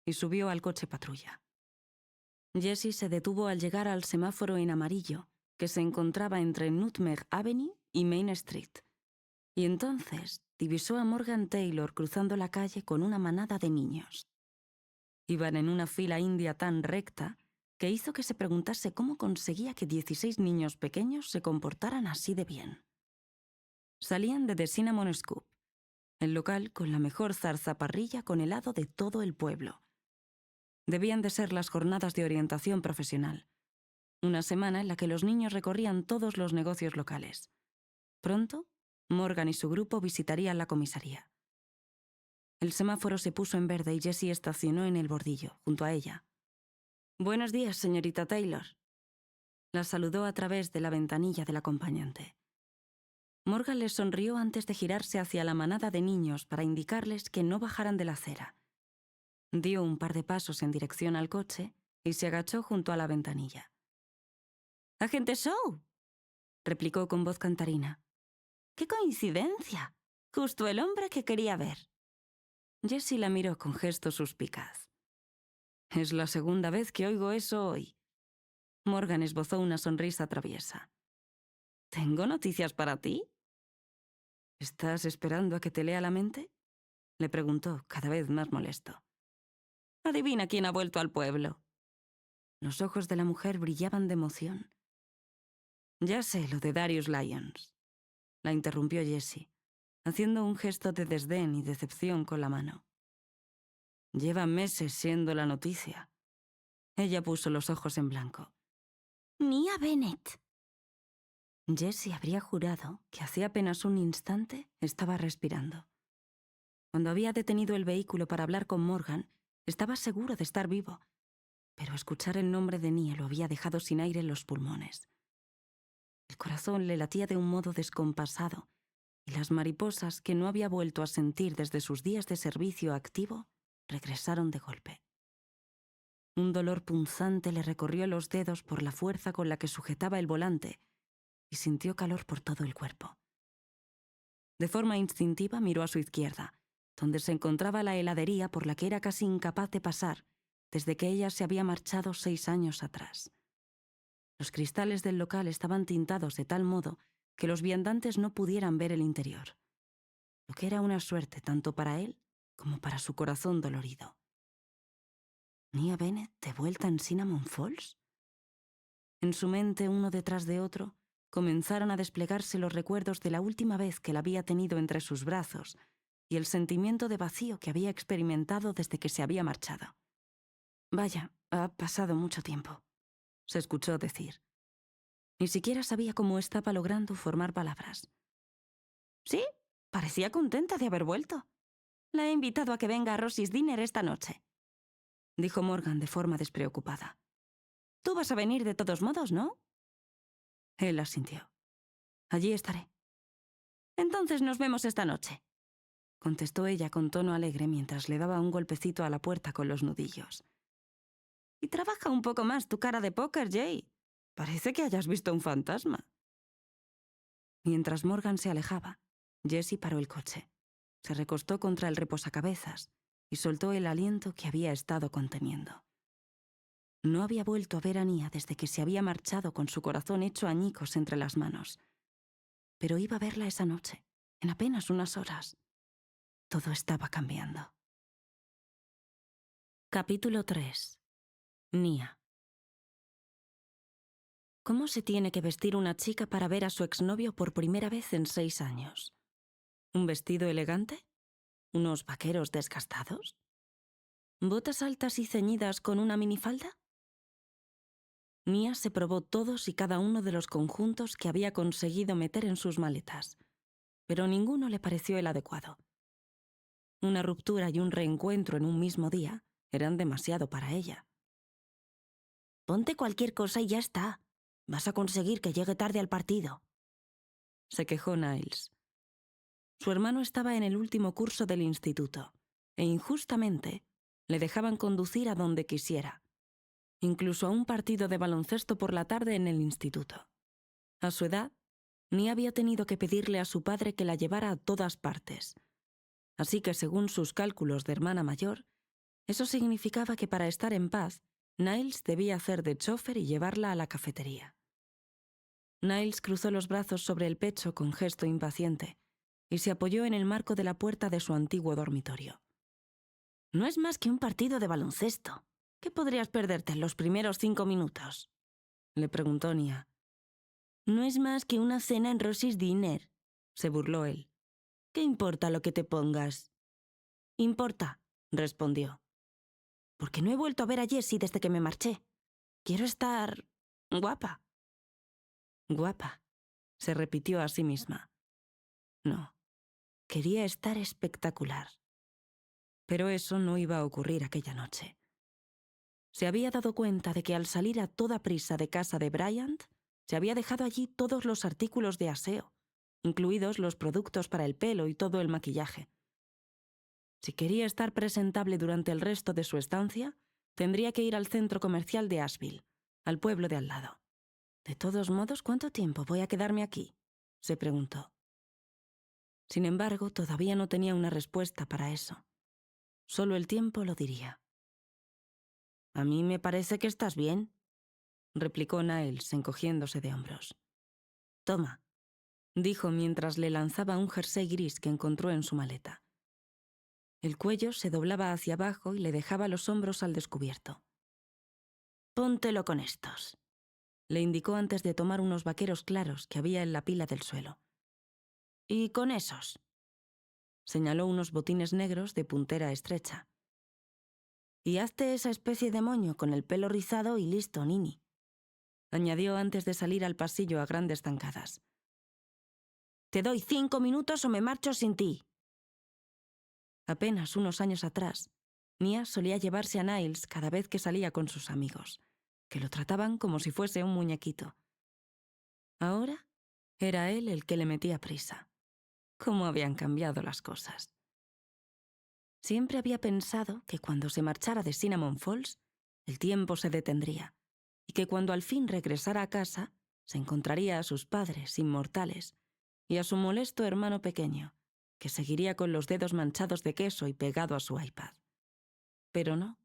y subió al coche patrulla. Jessie se detuvo al llegar al semáforo en amarillo que se encontraba entre Nutmeg Avenue y Main Street, y entonces divisó a Morgan Taylor cruzando la calle con una manada de niños. Iban en una fila india tan recta que hizo que se preguntase cómo conseguía que 16 niños pequeños se comportaran así de bien. Salían de The Cinnamon Scoop, el local con la mejor zarzaparrilla con helado de todo el pueblo. Debían de ser las jornadas de orientación profesional, una semana en la que los niños recorrían todos los negocios locales. Pronto, Morgan y su grupo visitarían la comisaría. El semáforo se puso en verde y Jessie estacionó en el bordillo, junto a ella. «Buenos días, señorita Taylor», la saludó a través de la ventanilla del acompañante. Morgan les sonrió antes de girarse hacia la manada de niños para indicarles que no bajaran de la acera. Dio un par de pasos en dirección al coche y se agachó junto a la ventanilla. «Agente Shaw», replicó con voz cantarina. «¡Qué coincidencia! Justo el hombre que quería ver». Jessie la miró con gesto suspicaz. «Es la segunda vez que oigo eso hoy». Morgan esbozó una sonrisa traviesa. «¿Tengo noticias para ti?» «¿Estás esperando a que te lea la mente?», le preguntó, cada vez más molesto. «Adivina quién ha vuelto al pueblo». Los ojos de la mujer brillaban de emoción. «Ya sé lo de Darius Lyons», la interrumpió Jessie, haciendo un gesto de desdén y decepción con la mano. «Lleva meses siendo la noticia». Ella puso los ojos en blanco. «Nia Bennett». Jessie habría jurado que hacía apenas un instante estaba respirando. Cuando había detenido el vehículo para hablar con Morgan, estaba seguro de estar vivo, pero escuchar el nombre de Nia lo había dejado sin aire en los pulmones. El corazón le latía de un modo descompasado, y las mariposas que no había vuelto a sentir desde sus días de servicio activo regresaron de golpe. Un dolor punzante le recorrió los dedos por la fuerza con la que sujetaba el volante y sintió calor por todo el cuerpo. De forma instintiva miró a su izquierda, donde se encontraba la heladería por la que era casi incapaz de pasar desde que ella se había marchado 6 años atrás. Los cristales del local estaban tintados de tal modo que los viandantes no pudieran ver el interior, lo que era una suerte tanto para él como para su corazón dolorido. ¿Nia Bennett de vuelta en Cinnamon Falls? En su mente, uno detrás de otro, comenzaron a desplegarse los recuerdos de la última vez que la había tenido entre sus brazos y el sentimiento de vacío que había experimentado desde que se había marchado. «Vaya, ha pasado mucho tiempo», se escuchó decir. Ni siquiera sabía cómo estaba logrando formar palabras. «Sí, parecía contenta de haber vuelto. La he invitado a que venga a Rosie's Dinner esta noche», dijo Morgan de forma despreocupada. «Tú vas a venir de todos modos, ¿no?» Él asintió. «Allí estaré». «Entonces nos vemos esta noche», contestó ella con tono alegre mientras le daba un golpecito a la puerta con los nudillos. «Y trabaja un poco más tu cara de póker, Jay. Parece que hayas visto un fantasma». Mientras Morgan se alejaba, Jessie paró el coche. Se recostó contra el reposacabezas y soltó el aliento que había estado conteniendo. No había vuelto a ver a Nia desde que se había marchado con su corazón hecho añicos entre las manos. Pero iba a verla esa noche, en apenas unas horas. Todo estaba cambiando. Capítulo 3. Nia. ¿Cómo se tiene que vestir una chica para ver a su exnovio por primera vez en 6 años? ¿Un vestido elegante? ¿Unos vaqueros desgastados? ¿Botas altas y ceñidas con una minifalda? Nia se probó todos y cada uno de los conjuntos que había conseguido meter en sus maletas, pero ninguno le pareció el adecuado. Una ruptura y un reencuentro en un mismo día eran demasiado para ella. «Ponte cualquier cosa y ya está. Vas a conseguir que llegue tarde al partido», se quejó Niles. Su hermano estaba en el último curso del instituto, e injustamente le dejaban conducir a donde quisiera, incluso a un partido de baloncesto por la tarde en el instituto. A su edad, Nia había tenido que pedirle a su padre que la llevara a todas partes. Así que, según sus cálculos de hermana mayor, eso significaba que para estar en paz, Niles debía hacer de chofer y llevarla a la cafetería. Niles cruzó los brazos sobre el pecho con gesto impaciente y se apoyó en el marco de la puerta de su antiguo dormitorio. «No es más que un partido de baloncesto. ¿Qué podrías perderte en los primeros 5 minutos?» le preguntó Nia. «No es más que una cena en Rosie's Dinner», se burló él. «¿Qué importa lo que te pongas?» «Importa», respondió. «Porque no he vuelto a ver a Jessie desde que me marché. Quiero estar guapa». «Guapa», se repitió a sí misma. No, quería estar espectacular. Pero eso no iba a ocurrir aquella noche. Se había dado cuenta de que al salir a toda prisa de casa de Bryant, se había dejado allí todos los artículos de aseo, incluidos los productos para el pelo y todo el maquillaje. Si quería estar presentable durante el resto de su estancia, tendría que ir al centro comercial de Asheville, al pueblo de al lado. De todos modos, ¿cuánto tiempo voy a quedarme aquí?, se preguntó. Sin embargo, todavía no tenía una respuesta para eso. Solo el tiempo lo diría. A mí me parece que estás bien, replicó Niles, encogiéndose de hombros. Toma, dijo mientras le lanzaba un jersey gris que encontró en su maleta. El cuello se doblaba hacia abajo y le dejaba los hombros al descubierto. Póntelo con estos, le indicó antes de tomar unos vaqueros claros que había en la pila del suelo. Y con esos, señaló unos botines negros de puntera estrecha. Y hazte esa especie de moño con el pelo rizado y listo, Nini, añadió antes de salir al pasillo a grandes zancadas. Te doy 5 minutos o me marcho sin ti. Apenas unos años atrás, Nia solía llevarse a Niles cada vez que salía con sus amigos, que lo trataban como si fuese un muñequito. Ahora era él el que le metía prisa. ¿Cómo habían cambiado las cosas? Siempre había pensado que cuando se marchara de Cinnamon Falls, el tiempo se detendría, y que cuando al fin regresara a casa, se encontraría a sus padres inmortales y a su molesto hermano pequeño, que seguiría con los dedos manchados de queso y pegado a su iPad. Pero no.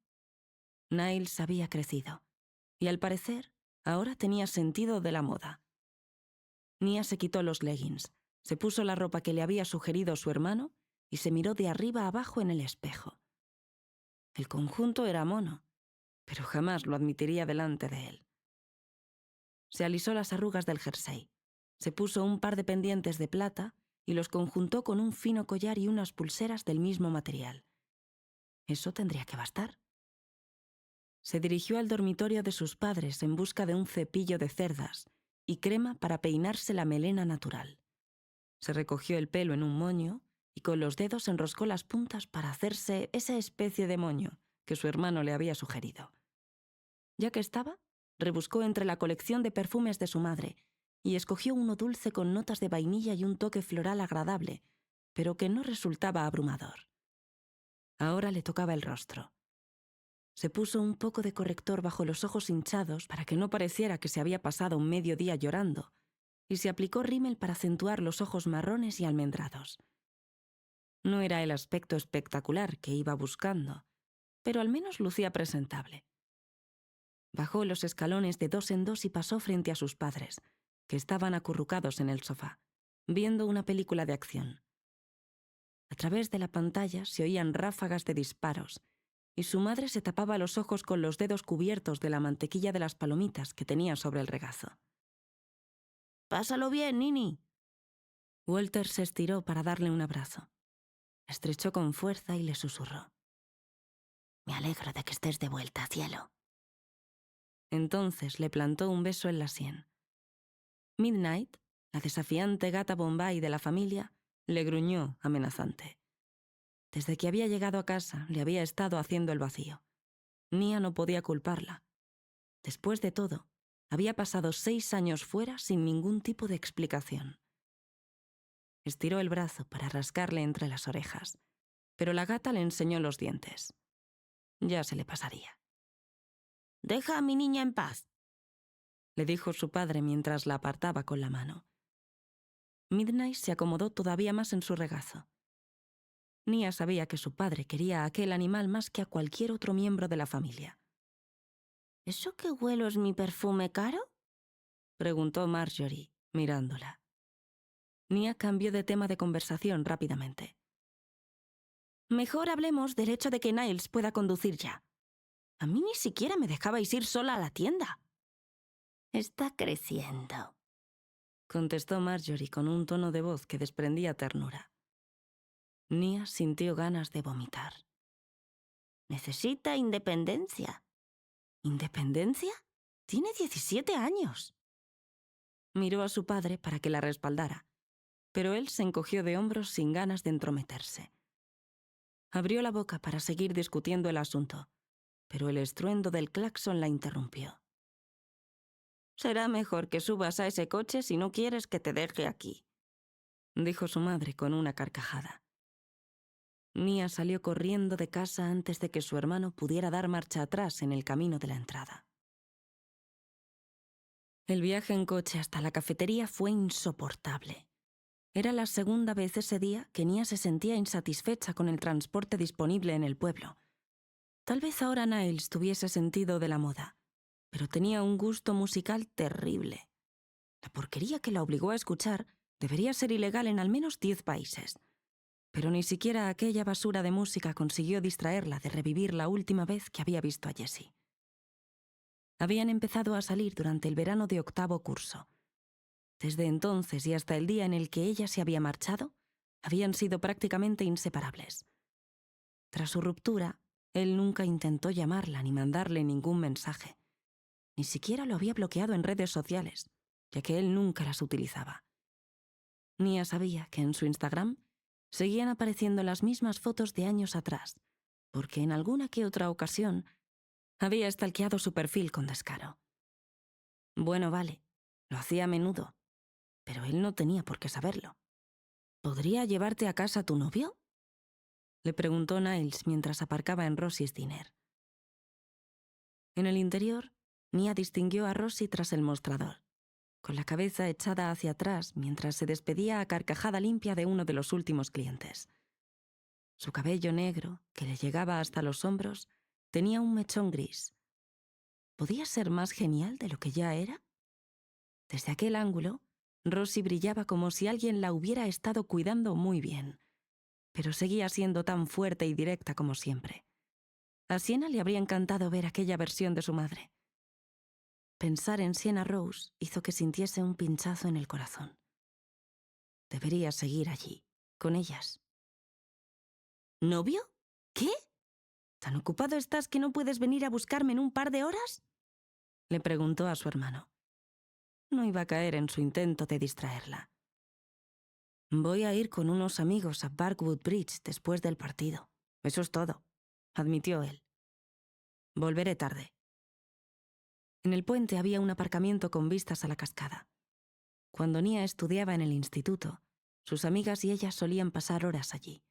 Niles había crecido, y al parecer, ahora tenía sentido de la moda. Nia se quitó los leggings, se puso la ropa que le había sugerido su hermano y se miró de arriba abajo en el espejo. El conjunto era mono, pero jamás lo admitiría delante de él. Se alisó las arrugas del jersey, se puso un par de pendientes de plata y los conjuntó con un fino collar y unas pulseras del mismo material. Eso tendría que bastar. Se dirigió al dormitorio de sus padres en busca de un cepillo de cerdas y crema para peinarse la melena natural. Se recogió el pelo en un moño y con los dedos enroscó las puntas para hacerse esa especie de moño que su hermano le había sugerido. Ya que estaba, rebuscó entre la colección de perfumes de su madre y escogió uno dulce con notas de vainilla y un toque floral agradable, pero que no resultaba abrumador. Ahora le tocaba el rostro. Se puso un poco de corrector bajo los ojos hinchados para que no pareciera que se había pasado un mediodía llorando, y se aplicó rímel para acentuar los ojos marrones y almendrados. No era el aspecto espectacular que iba buscando, pero al menos lucía presentable. Bajó los escalones de 2 en 2 y pasó frente a sus padres, que estaban acurrucados en el sofá, viendo una película de acción. A través de la pantalla se oían ráfagas de disparos, y su madre se tapaba los ojos con los dedos cubiertos de la mantequilla de las palomitas que tenía sobre el regazo. Pásalo bien, Nini. Walter se estiró para darle un abrazo. La estrechó con fuerza y le susurró. Me alegro de que estés de vuelta, cielo. Entonces le plantó un beso en la sien. Midnight, la desafiante gata Bombay de la familia, le gruñó amenazante. Desde que había llegado a casa, le había estado haciendo el vacío. Nia no podía culparla. Después de todo, había pasado 6 años fuera sin ningún tipo de explicación. Estiró el brazo para rascarle entre las orejas, pero la gata le enseñó los dientes. Ya se le pasaría. Deja a mi niña en paz, le dijo su padre mientras la apartaba con la mano. Midnight se acomodó todavía más en su regazo. Nia sabía que su padre quería a aquel animal más que a cualquier otro miembro de la familia. ¿Eso que huelo es mi perfume caro? Preguntó Marjorie, mirándola. Nia cambió de tema de conversación rápidamente. Mejor hablemos del hecho de que Niles pueda conducir ya. A mí ni siquiera me dejabais ir sola a la tienda. Está creciendo, contestó Marjorie con un tono de voz que desprendía ternura. Nia sintió ganas de vomitar. Necesita independencia. ¿Independencia? Tiene 17 años. Miró a su padre para que la respaldara, pero él se encogió de hombros sin ganas de entrometerse. Abrió la boca para seguir discutiendo el asunto, pero el estruendo del claxon la interrumpió. Será mejor que subas a ese coche si no quieres que te deje aquí, dijo su madre con una carcajada. Nia salió corriendo de casa antes de que su hermano pudiera dar marcha atrás en el camino de la entrada. El viaje en coche hasta la cafetería fue insoportable. Era la segunda vez ese día que Nia se sentía insatisfecha con el transporte disponible en el pueblo. Tal vez ahora Niles tuviese sentido de la moda, pero tenía un gusto musical terrible. La porquería que la obligó a escuchar debería ser ilegal en al menos 10 países. Pero ni siquiera aquella basura de música consiguió distraerla de revivir la última vez que había visto a Jessie. Habían empezado a salir durante el verano de 8º curso. Desde entonces y hasta el día en el que ella se había marchado, habían sido prácticamente inseparables. Tras su ruptura, él nunca intentó llamarla ni mandarle ningún mensaje. Ni siquiera lo había bloqueado en redes sociales, ya que él nunca las utilizaba. Nia sabía que en su Instagram seguían apareciendo las mismas fotos de años atrás, porque en alguna que otra ocasión había stalkeado su perfil con descaro. Bueno, vale, lo hacía a menudo, pero él no tenía por qué saberlo. ¿Podría llevarte a casa tu novio?, le preguntó Niles mientras aparcaba en Rosie's Diner. En el interior, Nia distinguió a Rosie tras el mostrador, con la cabeza echada hacia atrás mientras se despedía a carcajada limpia de uno de los últimos clientes. Su cabello negro, que le llegaba hasta los hombros, tenía un mechón gris. ¿Podía ser más genial de lo que ya era? Desde aquel ángulo, Rosie brillaba como si alguien la hubiera estado cuidando muy bien, pero seguía siendo tan fuerte y directa como siempre. A Sienna le habría encantado ver aquella versión de su madre. Pensar en Sienna Rose hizo que sintiese un pinchazo en el corazón. Debería seguir allí, con ellas. ¿Novio? ¿Qué? ¿Tan ocupado estás que no puedes venir a buscarme en un par de horas?, le preguntó a su hermano. No iba a caer en su intento de distraerla. Voy a ir con unos amigos a Parkwood Bridge después del partido. Eso es todo, admitió él. Volveré tarde. En el puente había un aparcamiento con vistas a la cascada. Cuando Nia estudiaba en el instituto, sus amigas y ella solían pasar horas allí,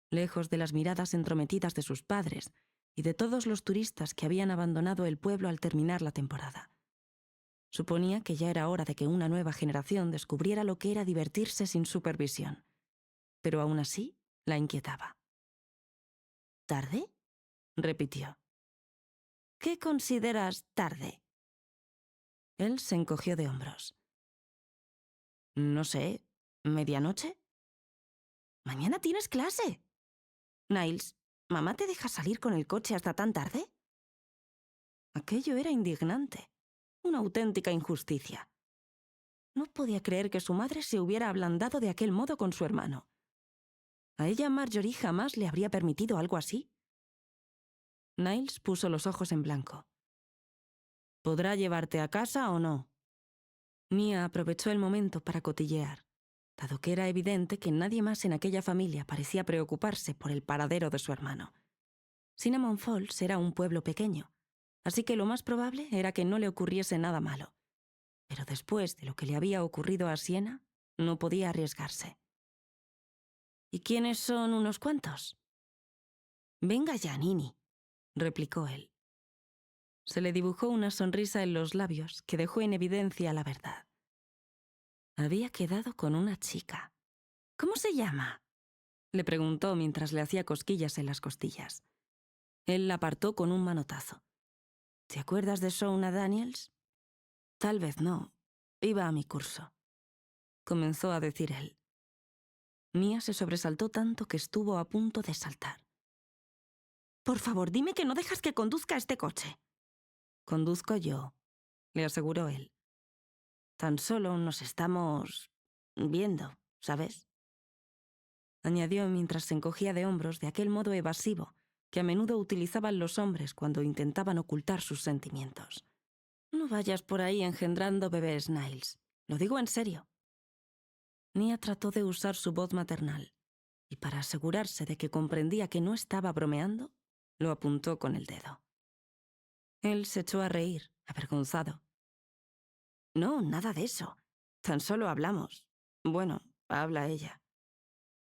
lejos de las miradas entrometidas de sus padres y de todos los turistas que habían abandonado el pueblo al terminar la temporada. Suponía que ya era hora de que una nueva generación descubriera lo que era divertirse sin supervisión, pero aún así la inquietaba. ¿Tarde?, repitió. ¿Qué consideras tarde? Él se encogió de hombros. No sé, ¿medianoche? Mañana tienes clase. Niles, ¿mamá te deja salir con el coche hasta tan tarde? Aquello era indignante, una auténtica injusticia. No podía creer que su madre se hubiera ablandado de aquel modo con su hermano. A ella Marjorie jamás le habría permitido algo así. Niles puso los ojos en blanco. ¿Podrá llevarte a casa o no? Nia aprovechó el momento para cotillear, dado que era evidente que nadie más en aquella familia parecía preocuparse por el paradero de su hermano. Cinnamon Falls era un pueblo pequeño, así que lo más probable era que no le ocurriese nada malo. Pero después de lo que le había ocurrido a Sienna, no podía arriesgarse. ¿Y quiénes son unos cuantos? Venga ya, Nini, replicó él. Se le dibujó una sonrisa en los labios que dejó en evidencia la verdad. Había quedado con una chica. ¿Cómo se llama?, le preguntó mientras le hacía cosquillas en las costillas. Él la apartó con un manotazo. ¿Te acuerdas de Shona Daniels? Tal vez no. Iba a mi curso, comenzó a decir él. Nia se sobresaltó tanto que estuvo a punto de saltar. Por favor, dime que no dejas que conduzca este coche. Conduzco yo, le aseguró él. Tan solo nos estamos viendo, ¿sabes?, añadió mientras se encogía de hombros de aquel modo evasivo que a menudo utilizaban los hombres cuando intentaban ocultar sus sentimientos. No vayas por ahí engendrando bebés, Niles. Lo digo en serio. Nia trató de usar su voz maternal, y para asegurarse de que comprendía que no estaba bromeando, lo apuntó con el dedo. Él se echó a reír, avergonzado. No, nada de eso. Tan solo hablamos. Bueno, habla ella.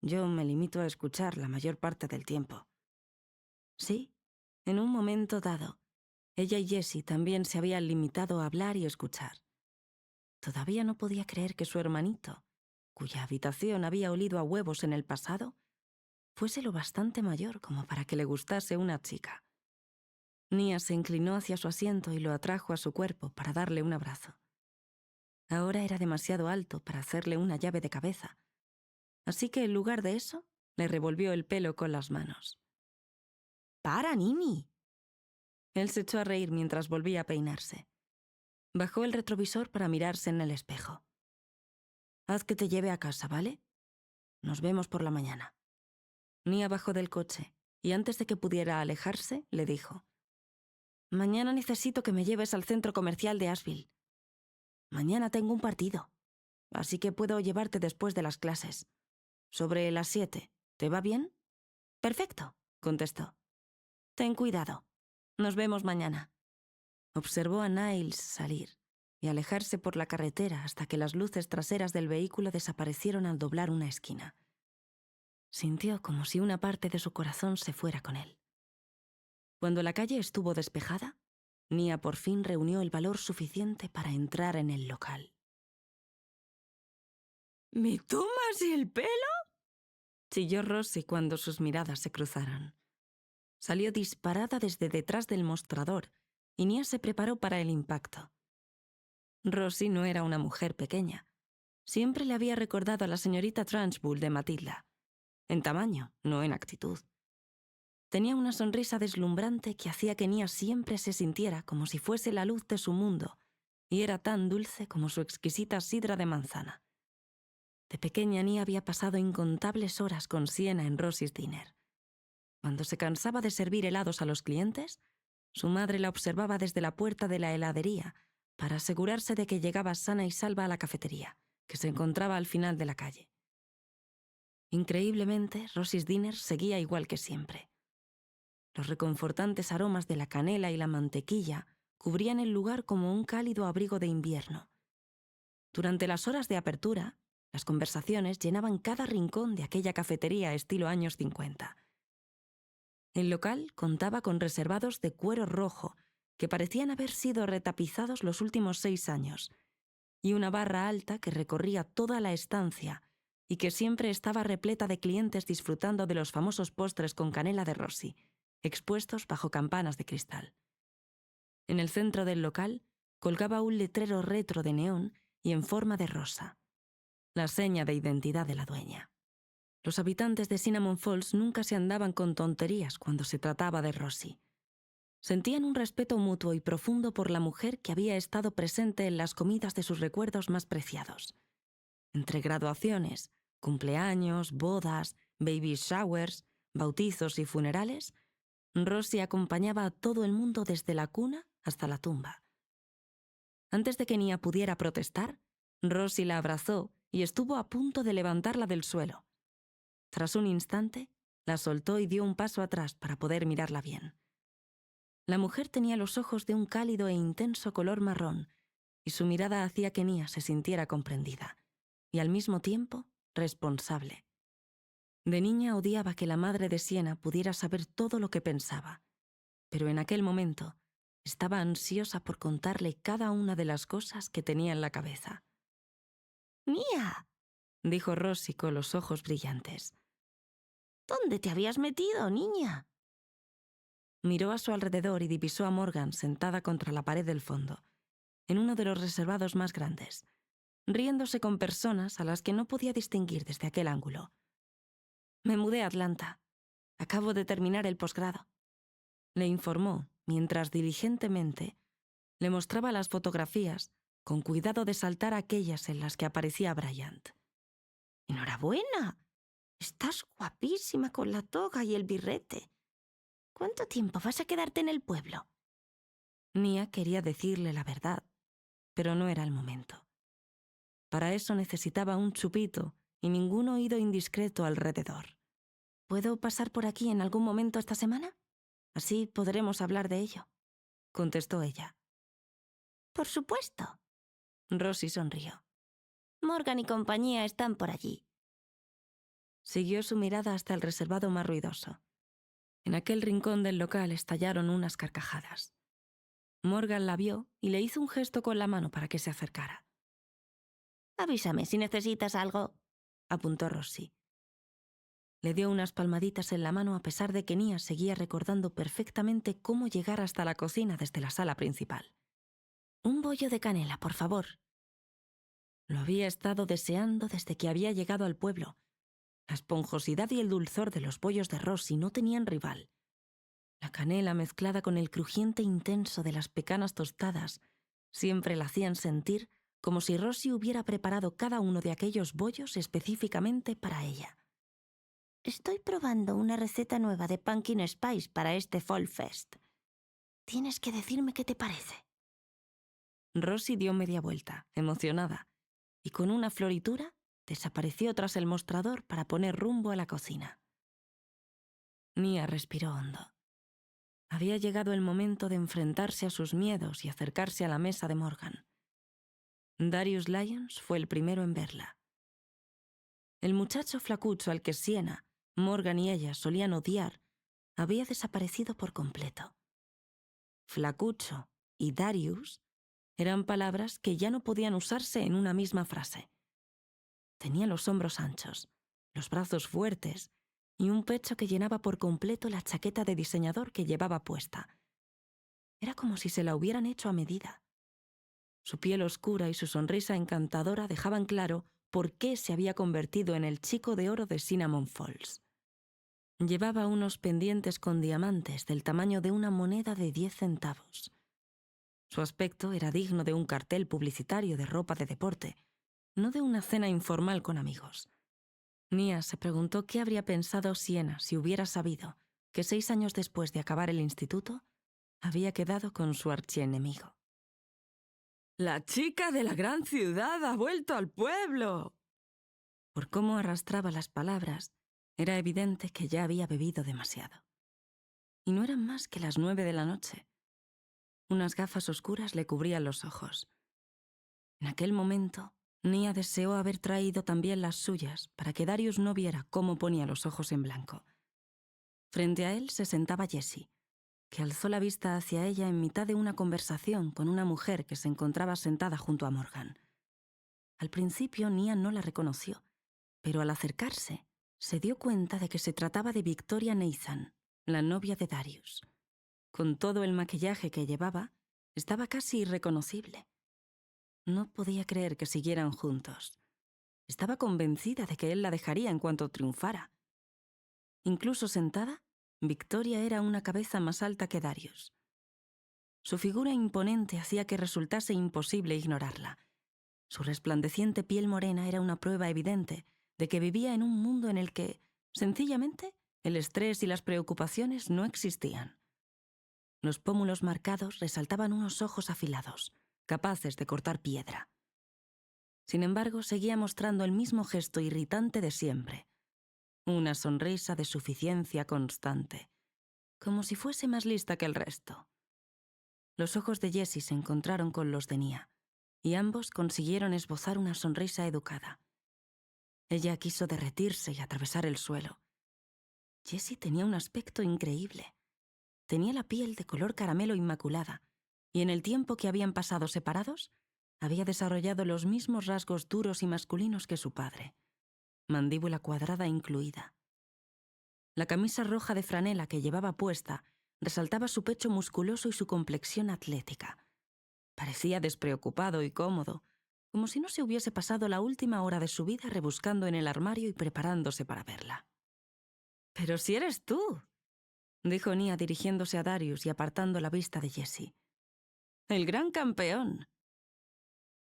Yo me limito a escuchar la mayor parte del tiempo. Sí, en un momento dado, ella y Jessie también se habían limitado a hablar y escuchar. todavía no podía creer que su hermanito, cuya habitación había olido a huevos en el pasado, fuese lo bastante mayor como para que le gustase una chica. Nia se inclinó hacia su asiento y lo atrajo a su cuerpo para darle un abrazo. Ahora era demasiado alto para hacerle una llave de cabeza, así que en lugar de eso, le revolvió el pelo con las manos. ¡Para, Nini! Él se echó a reír mientras volvía a peinarse. Bajó el retrovisor para mirarse en el espejo. Haz que te lleve a casa, ¿vale? Nos vemos por la mañana. Nia bajó del coche y antes de que pudiera alejarse, le dijo: Mañana necesito que me lleves al centro comercial de Asheville. Mañana tengo un partido, así que puedo llevarte después de las clases. Sobre las 7. ¿Te va bien? Perfecto, contestó. Ten cuidado. Nos vemos mañana. Observó a Niles salir y alejarse por la carretera hasta que las luces traseras del vehículo desaparecieron al doblar una esquina. Sintió como si una parte de su corazón se fuera con él. Cuando la calle estuvo despejada, Nia por fin reunió el valor suficiente para entrar en el local. ¿Me tomas el pelo? Chilló Rosie cuando sus miradas se cruzaron. Salió disparada desde detrás del mostrador y Nia se preparó para el impacto. Rosie no era una mujer pequeña. Siempre le había recordado a la señorita Trunchbull de Matilda. En tamaño, no en actitud. Tenía una sonrisa deslumbrante que hacía que Nia siempre se sintiera como si fuese la luz de su mundo, y era tan dulce como su exquisita sidra de manzana. De pequeña Nia había pasado incontables horas con Sienna en Rosie's Diner. Cuando se cansaba de servir helados a los clientes, su madre la observaba desde la puerta de la heladería para asegurarse de que llegaba sana y salva a la cafetería, que se encontraba al final de la calle. Increíblemente, Rosie's Diner seguía igual que siempre. Los reconfortantes aromas de la canela y la mantequilla cubrían el lugar como un cálido abrigo de invierno. Durante las horas de apertura, las conversaciones llenaban cada rincón de aquella cafetería estilo años 50. El local contaba con reservados de cuero rojo que parecían haber sido retapizados los últimos 6 años, y una barra alta que recorría toda la estancia y que siempre estaba repleta de clientes disfrutando de los famosos postres con canela de Rosie, expuestos bajo campanas de cristal. En el centro del local colgaba un letrero retro de neón y en forma de rosa, la seña de identidad de la dueña. Los habitantes de Cinnamon Falls nunca se andaban con tonterías cuando se trataba de Rosie. Sentían un respeto mutuo y profundo por la mujer que había estado presente en las comidas de sus recuerdos más preciados. Entre graduaciones, cumpleaños, bodas, baby showers, bautizos y funerales, Rosie acompañaba a todo el mundo desde la cuna hasta la tumba. Antes de que Nia pudiera protestar, Rosie la abrazó y estuvo a punto de levantarla del suelo. Tras un instante, la soltó y dio un paso atrás para poder mirarla bien. La mujer tenía los ojos de un cálido e intenso color marrón, y su mirada hacía que Nia se sintiera comprendida, y al mismo tiempo responsable. De niña odiaba que la madre de Sienna pudiera saber todo lo que pensaba, pero en aquel momento estaba ansiosa por contarle cada una de las cosas que tenía en la cabeza. ¡Nia!, dijo Rosie con los ojos brillantes. ¿Dónde te habías metido, niña? Miró a su alrededor y divisó a Morgan sentada contra la pared del fondo, en uno de los reservados más grandes, riéndose con personas a las que no podía distinguir desde aquel ángulo. Me mudé a Atlanta. Acabo de terminar el posgrado, le informó mientras diligentemente le mostraba las fotografías con cuidado de saltar aquellas en las que aparecía Bryant. ¡Enhorabuena! Estás guapísima con la toga y el birrete. ¿Cuánto tiempo vas a quedarte en el pueblo? Nia quería decirle la verdad, pero no era el momento. Para eso necesitaba un chupito y ningún oído indiscreto alrededor. ¿Puedo pasar por aquí en algún momento esta semana? Así podremos hablar de ello, contestó ella. Por supuesto. Rosie sonrió. Morgan y compañía están por allí. Siguió su mirada hasta el reservado más ruidoso. En aquel rincón del local estallaron unas carcajadas. Morgan la vio y le hizo un gesto con la mano para que se acercara. Avísame si necesitas algo, apuntó Rosie. Le dio unas palmaditas en la mano a pesar de que Nia seguía recordando perfectamente cómo llegar hasta la cocina desde la sala principal. Un bollo de canela, por favor. Lo había estado deseando desde que había llegado al pueblo. La esponjosidad y el dulzor de los bollos de Rosie no tenían rival. La canela mezclada con el crujiente intenso de las pecanas tostadas siempre la hacían sentir como si Rosie hubiera preparado cada uno de aquellos bollos específicamente para ella. Estoy probando una receta nueva de Pumpkin Spice para este Fall Fest. Tienes que decirme qué te parece. Rosie dio media vuelta, emocionada, y con una floritura desapareció tras el mostrador para poner rumbo a la cocina. Nia respiró hondo. Había llegado el momento de enfrentarse a sus miedos y acercarse a la mesa de Morgan. Darius Lyons fue el primero en verla. El muchacho flacucho al que Sienna, Morgan y ella solían odiar había desaparecido por completo. Flacucho y Darius eran palabras que ya no podían usarse en una misma frase. Tenía los hombros anchos, los brazos fuertes y un pecho que llenaba por completo la chaqueta de diseñador que llevaba puesta. Era como si se la hubieran hecho a medida. Su piel oscura y su sonrisa encantadora dejaban claro por qué se había convertido en el chico de oro de Cinnamon Falls. Llevaba unos pendientes con diamantes del tamaño de una moneda de 10 centavos. Su aspecto era digno de un cartel publicitario de ropa de deporte, no de una cena informal con amigos. Nia se preguntó qué habría pensado Sienna si hubiera sabido que 6 años después de acabar el instituto había quedado con su archienemigo. «¡La chica de la gran ciudad ha vuelto al pueblo!». Por cómo arrastraba las palabras, era evidente que ya había bebido demasiado. Y no eran más que las 9 de la noche. Unas gafas oscuras le cubrían los ojos. En aquel momento, Nia deseó haber traído también las suyas para que Darius no viera cómo ponía los ojos en blanco. Frente a él se sentaba Jessie, que alzó la vista hacia ella en mitad de una conversación con una mujer que se encontraba sentada junto a Morgan. Al principio Nia no la reconoció, pero al acercarse se dio cuenta de que se trataba de Victoria Nathan, la novia de Darius. Con todo el maquillaje que llevaba, estaba casi irreconocible. No podía creer que siguieran juntos. Estaba convencida de que él la dejaría en cuanto triunfara. Incluso sentada, Victoria era una cabeza más alta que Darius. Su figura imponente hacía que resultase imposible ignorarla. Su resplandeciente piel morena era una prueba evidente de que vivía en un mundo en el que, sencillamente, el estrés y las preocupaciones no existían. Los pómulos marcados resaltaban unos ojos afilados, capaces de cortar piedra. Sin embargo, seguía mostrando el mismo gesto irritante de siempre, una sonrisa de suficiencia constante, como si fuese más lista que el resto. Los ojos de Jessie se encontraron con los de Nia, y ambos consiguieron esbozar una sonrisa educada. Ella quiso derretirse y atravesar el suelo. Jessie tenía un aspecto increíble. Tenía la piel de color caramelo inmaculada, y en el tiempo que habían pasado separados, había desarrollado los mismos rasgos duros y masculinos que su padre, mandíbula cuadrada incluida. La camisa roja de franela que llevaba puesta resaltaba su pecho musculoso y su complexión atlética. Parecía despreocupado y cómodo, como si no se hubiese pasado la última hora de su vida rebuscando en el armario y preparándose para verla. «¡Pero si eres tú!», dijo Nia dirigiéndose a Darius y apartando la vista de Jessie. «¡El gran campeón!».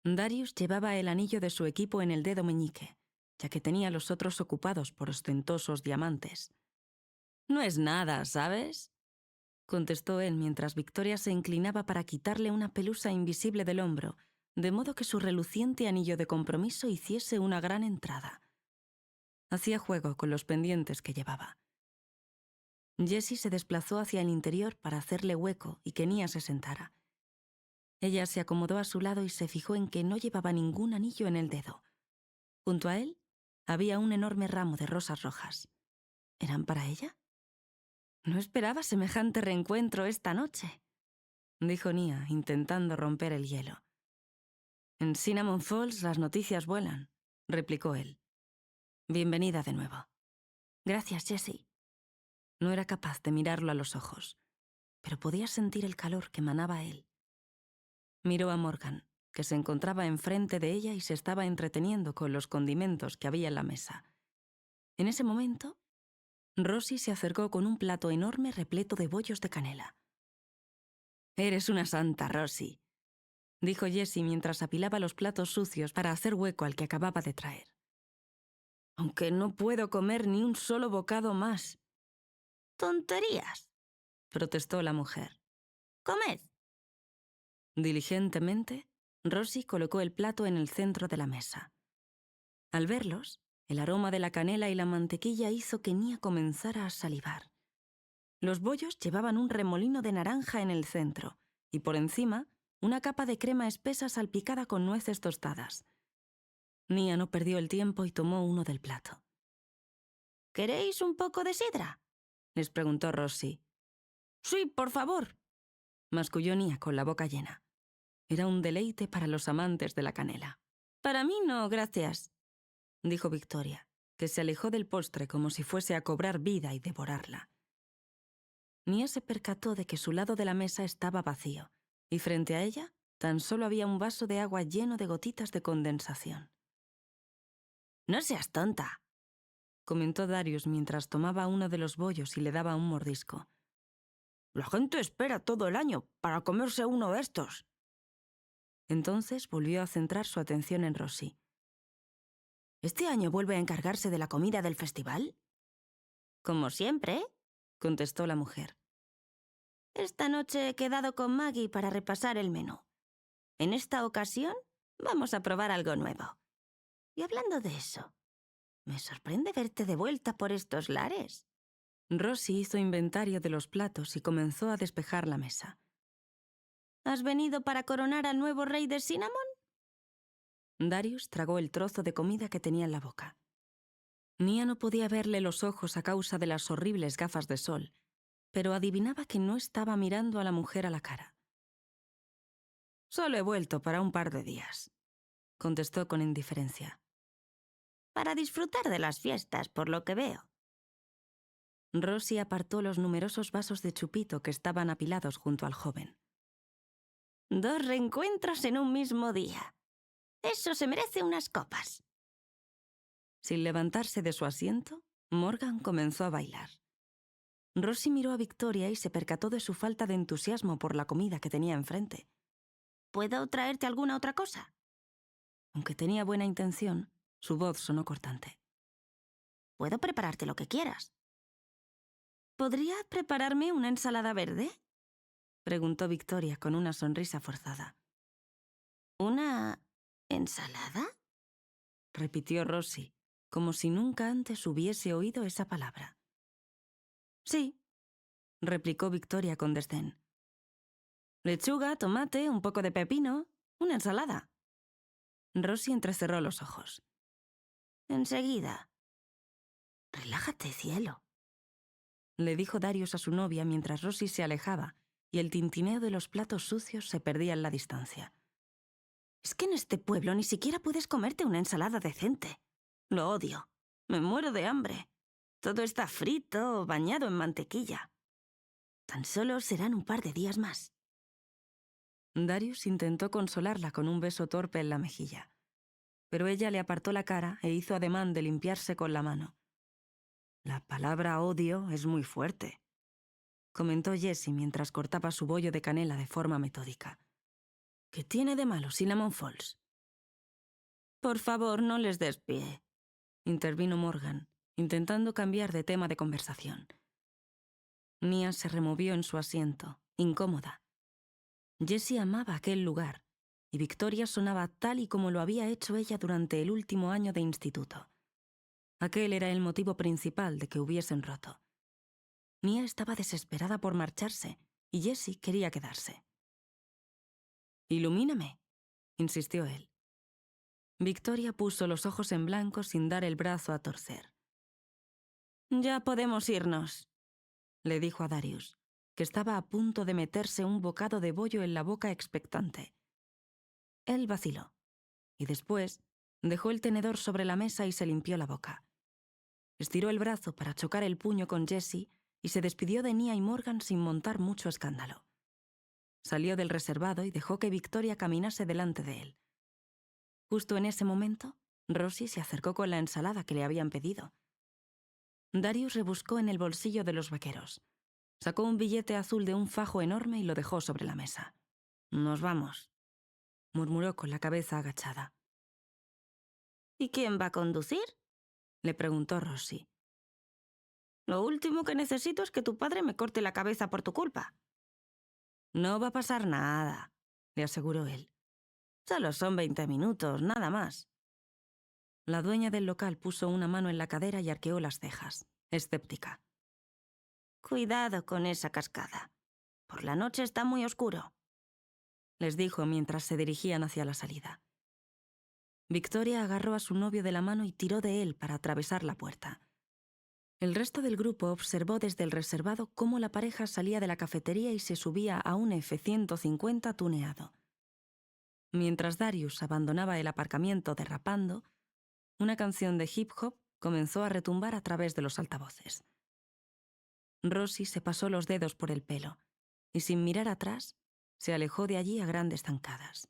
Darius llevaba el anillo de su equipo en el dedo meñique, ya que tenía los otros ocupados por ostentosos diamantes. «No es nada, ¿sabes?», contestó él mientras Victoria se inclinaba para quitarle una pelusa invisible del hombro, de modo que su reluciente anillo de compromiso hiciese una gran entrada. Hacía juego con los pendientes que llevaba. Jessie se desplazó hacia el interior para hacerle hueco y que Nia se sentara. Ella se acomodó a su lado y se fijó en que no llevaba ningún anillo en el dedo. Junto a él había un enorme ramo de rosas rojas. ¿Eran para ella? «No esperaba semejante reencuentro esta noche», dijo Nia, intentando romper el hielo. En Cinnamon Falls las noticias vuelan, replicó él. Bienvenida de nuevo. Gracias, Jessie. No era capaz de mirarlo a los ojos, pero podía sentir el calor que emanaba él. Miró a Morgan, que se encontraba enfrente de ella y se estaba entreteniendo con los condimentos que había en la mesa. En ese momento, Rosie se acercó con un plato enorme repleto de bollos de canela. «Eres una santa, Rosie», dijo Jessie mientras apilaba los platos sucios para hacer hueco al que acababa de traer. «Aunque no puedo comer ni un solo bocado más». «¡Tonterías!», protestó la mujer. «¡Comed!». Diligentemente, Rosie colocó el plato en el centro de la mesa. Al verlos, el aroma de la canela y la mantequilla hizo que Nia comenzara a salivar. Los bollos llevaban un remolino de naranja en el centro y por encima una capa de crema espesa salpicada con nueces tostadas. Nia no perdió el tiempo y tomó uno del plato. «¿Queréis un poco de sidra?», les preguntó Rosie. «Sí, por favor», masculló Nia con la boca llena. Era un deleite para los amantes de la canela. «Para mí no, gracias», dijo Victoria, que se alejó del postre como si fuese a cobrar vida y devorarla. Nia se percató de que su lado de la mesa estaba vacío, y frente a ella tan solo había un vaso de agua lleno de gotitas de condensación. «No seas tonta», comentó Darius mientras tomaba uno de los bollos y le daba un mordisco. «La gente espera todo el año para comerse uno de estos». Entonces volvió a centrar su atención en Rosie. «¿Este año vuelve a encargarse de la comida del festival?». «Como siempre», contestó la mujer. «Esta noche he quedado con Maggie para repasar el menú. En esta ocasión vamos a probar algo nuevo. Y hablando de eso, me sorprende verte de vuelta por estos lares». Rosie hizo inventario de los platos y comenzó a despejar la mesa. «¿Has venido para coronar al nuevo rey de Cinnamon?». Darius tragó el trozo de comida que tenía en la boca. Nia no podía verle los ojos a causa de las horribles gafas de sol, pero adivinaba que no estaba mirando a la mujer a la cara. «Solo he vuelto para un par de días», contestó con indiferencia. «Para disfrutar de las fiestas, por lo que veo». Rosie apartó los numerosos vasos de chupito que estaban apilados junto al joven. «2 reencuentros en un mismo día. Eso se merece unas copas». Sin levantarse de su asiento, Morgan comenzó a bailar. Rosie miró a Victoria y se percató de su falta de entusiasmo por la comida que tenía enfrente. «¿Puedo traerte alguna otra cosa?». Aunque tenía buena intención, su voz sonó cortante. «Puedo prepararte lo que quieras». «¿Podría prepararme una ensalada verde?», preguntó Victoria con una sonrisa forzada. «¿Una ensalada?», repitió Rosie, como si nunca antes hubiese oído esa palabra. «Sí», replicó Victoria con desdén. «Lechuga, tomate, un poco de pepino, una ensalada». Rosie entrecerró los ojos. «Enseguida». «Relájate, cielo», le dijo Darius a su novia mientras Rosie se alejaba y el tintineo de los platos sucios se perdía en la distancia. «Es que en este pueblo ni siquiera puedes comerte una ensalada decente. Lo odio. Me muero de hambre. Todo está frito o bañado en mantequilla. Tan solo serán un par de días más». Darius intentó consolarla con un beso torpe en la mejilla, pero ella le apartó la cara e hizo ademán de limpiarse con la mano. «La palabra odio es muy fuerte», comentó Jessie mientras cortaba su bollo de canela de forma metódica. «¿Qué tiene de malo Cinnamon Falls?». «Por favor, no les des pie», intervino Morgan, intentando cambiar de tema de conversación. Nia se removió en su asiento, incómoda. Jessie amaba aquel lugar, y Victoria sonaba tal y como lo había hecho ella durante el último año de instituto. Aquel era el motivo principal de que hubiesen roto. Nia estaba desesperada por marcharse, y Jessie quería quedarse. «Ilumíname», insistió él. Victoria puso los ojos en blanco sin dar el brazo a torcer. «Ya podemos irnos», le dijo a Darius, que estaba a punto de meterse un bocado de bollo en la boca expectante. Él vaciló. y después dejó el tenedor sobre la mesa y se limpió la boca. Estiró el brazo para chocar el puño con Jessie y se despidió de Nia y Morgan sin montar mucho escándalo. Salió del reservado y dejó que Victoria caminase delante de él. Justo en ese momento, Rosie se acercó con la ensalada que le habían pedido. Darius rebuscó en el bolsillo de los vaqueros. Sacó un billete azul de un fajo enorme y lo dejó sobre la mesa. «Nos vamos», murmuró con la cabeza agachada. ¿Y quién va a conducir?, le preguntó Rosie. Lo último que necesito es que tu padre me corte la cabeza por tu culpa. «No va a pasar nada», le aseguró él. Solo son 20 minutos, nada más. La dueña del local puso una mano en la cadera y arqueó las cejas, escéptica. Cuidado con esa cascada. Por la noche está muy oscuro, les dijo mientras se dirigían hacia la salida. Victoria agarró a su novio de la mano y tiró de él para atravesar la puerta. El resto del grupo observó desde el reservado cómo la pareja salía de la cafetería y se subía a un F-150 tuneado. Mientras Darius abandonaba el aparcamiento derrapando, una canción de hip hop comenzó a retumbar a través de los altavoces. Rosie se pasó los dedos por el pelo y, sin mirar atrás, se alejó de allí a grandes zancadas.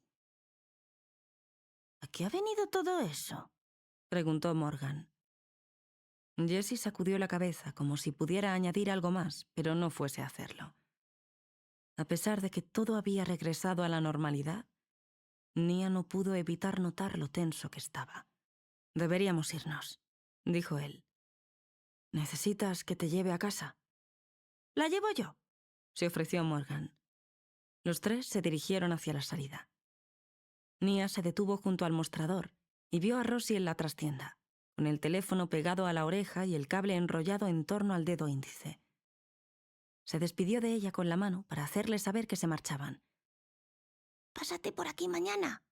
¿A qué ha venido todo eso?, preguntó Morgan. Jessie sacudió la cabeza como si pudiera añadir algo más, pero no fuese a hacerlo. A pesar de que todo había regresado a la normalidad, Nia no pudo evitar notar lo tenso que estaba. «Deberíamos irnos», dijo él. «¿Necesitas que te lleve a casa?» «La llevo yo», se ofreció Morgan. Los tres se dirigieron hacia la salida. Nia se detuvo junto al mostrador y vio a Rosie en la trastienda, con el teléfono pegado a la oreja y el cable enrollado en torno al dedo índice. Se despidió de ella con la mano para hacerle saber que se marchaban. «Pásate por aquí mañana»,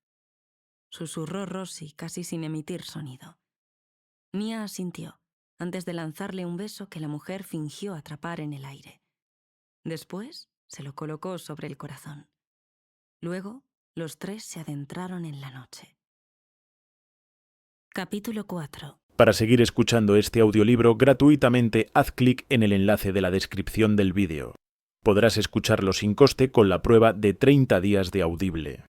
susurró Rosie casi sin emitir sonido. Nia asintió, antes de lanzarle un beso que la mujer fingió atrapar en el aire. Después se lo colocó sobre el corazón. Luego, los tres se adentraron en la noche. Capítulo 4. Para seguir escuchando este audiolibro gratuitamente, haz clic en el enlace de la descripción del vídeo. Podrás escucharlo sin coste con la prueba de 30 días de Audible.